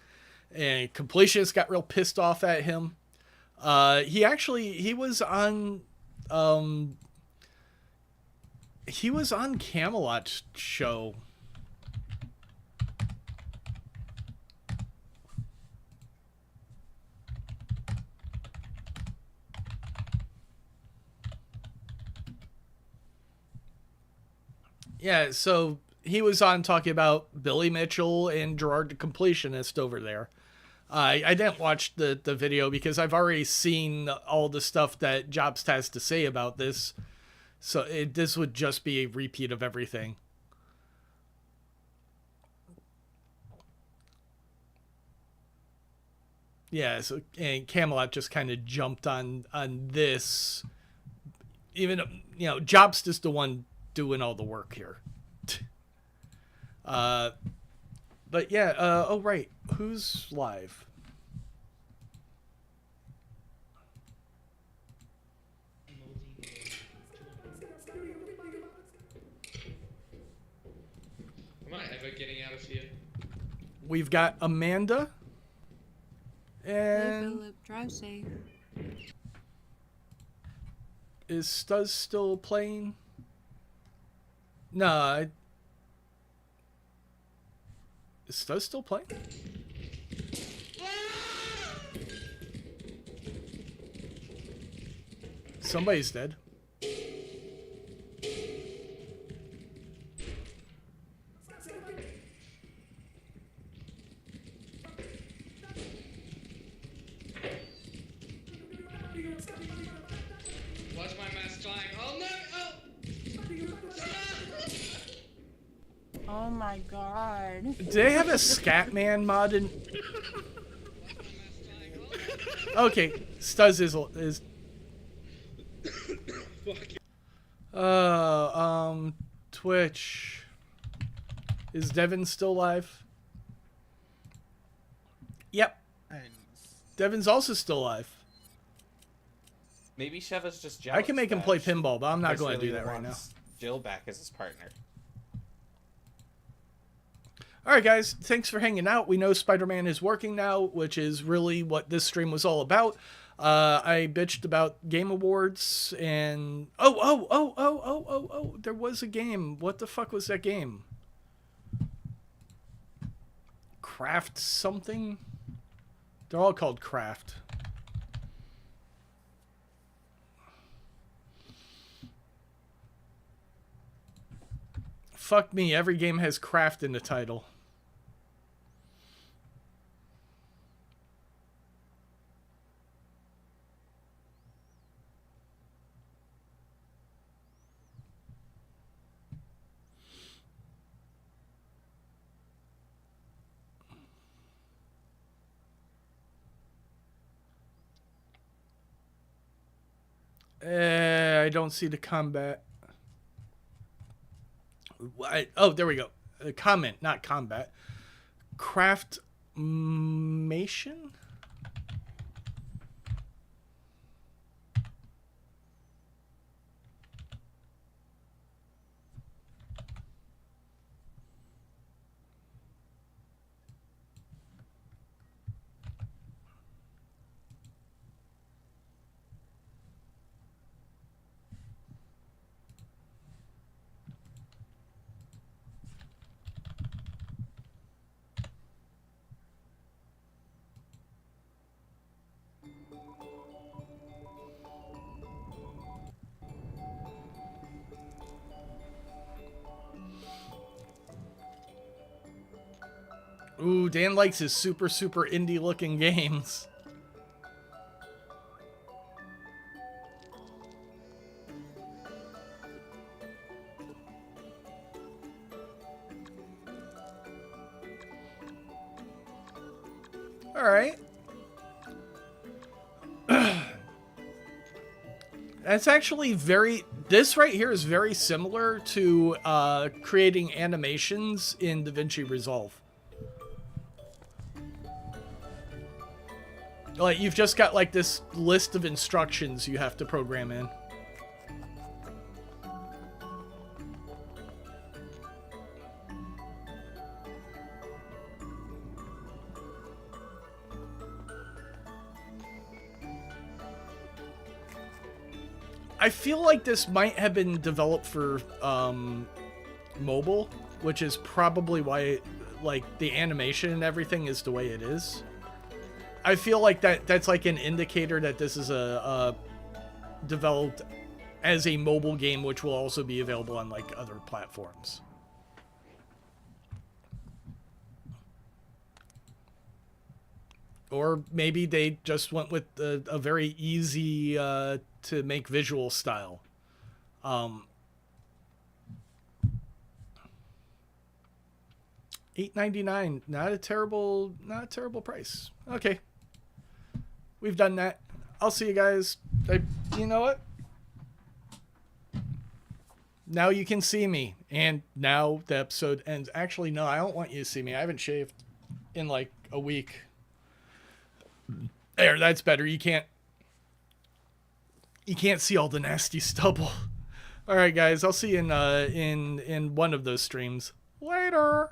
and completionists got real pissed off at him. He was on Camelot's show. Yeah, so he was on talking about Billy Mitchell and Gerard the Completionist over there. I didn't watch the video because I've already seen all the stuff that Jobst has to say about this. So this would just be a repeat of everything. Yeah, so and Camelot just kind of jumped on this. Even, you know, Jobst is the one doing all the work here. But yeah, oh right, who's live? Am I ever getting out of here? We've got Amanda. Hey, And Philip, drive safe. is Stuz still playing? No, is Stuz still playing? Somebody's dead. Why's my mask flying? Oh no! Oh! Oh my god. Do they have a Scatman mod in? Okay, Stuz is. Twitch. Is Devin still live? Yep. Devin's also still live. Maybe Sheva's just jealous. I can make him play pinball, but I'm not going to do really that right now. wants Jill back as his partner. Alright guys, thanks for hanging out. We know Spider-Man is working now, which is really what this stream was all about. I bitched about Game Awards and... Oh, there was a game. What the fuck was that game? Craft something? They're all called Craft. Fuck me, every game has Craft in the title. I don't see the combat. Oh, there we go. Comment, not combat. Craftmation? Ooh, Dan likes his super indie looking games. All right. That's actually this right here is very similar to creating animations in DaVinci Resolve. Like, you've just got like this list of instructions you have to program in. I feel like this might have been developed for mobile, which is probably why like the animation and everything is the way it is. I feel like that's like an indicator that this is a developed as a mobile game, which will also be available on like other platforms. Or maybe they just went with a very easy to make visual style. $8.99, not a terrible price. Okay, we've done that. I'll see you guys. You know what? Now you can see me, and now the episode ends. Actually, no, I don't want you to see me. I haven't shaved in like a week. There, that's better. You can't see all the nasty stubble. All right, guys. I'll see you in one of those streams later.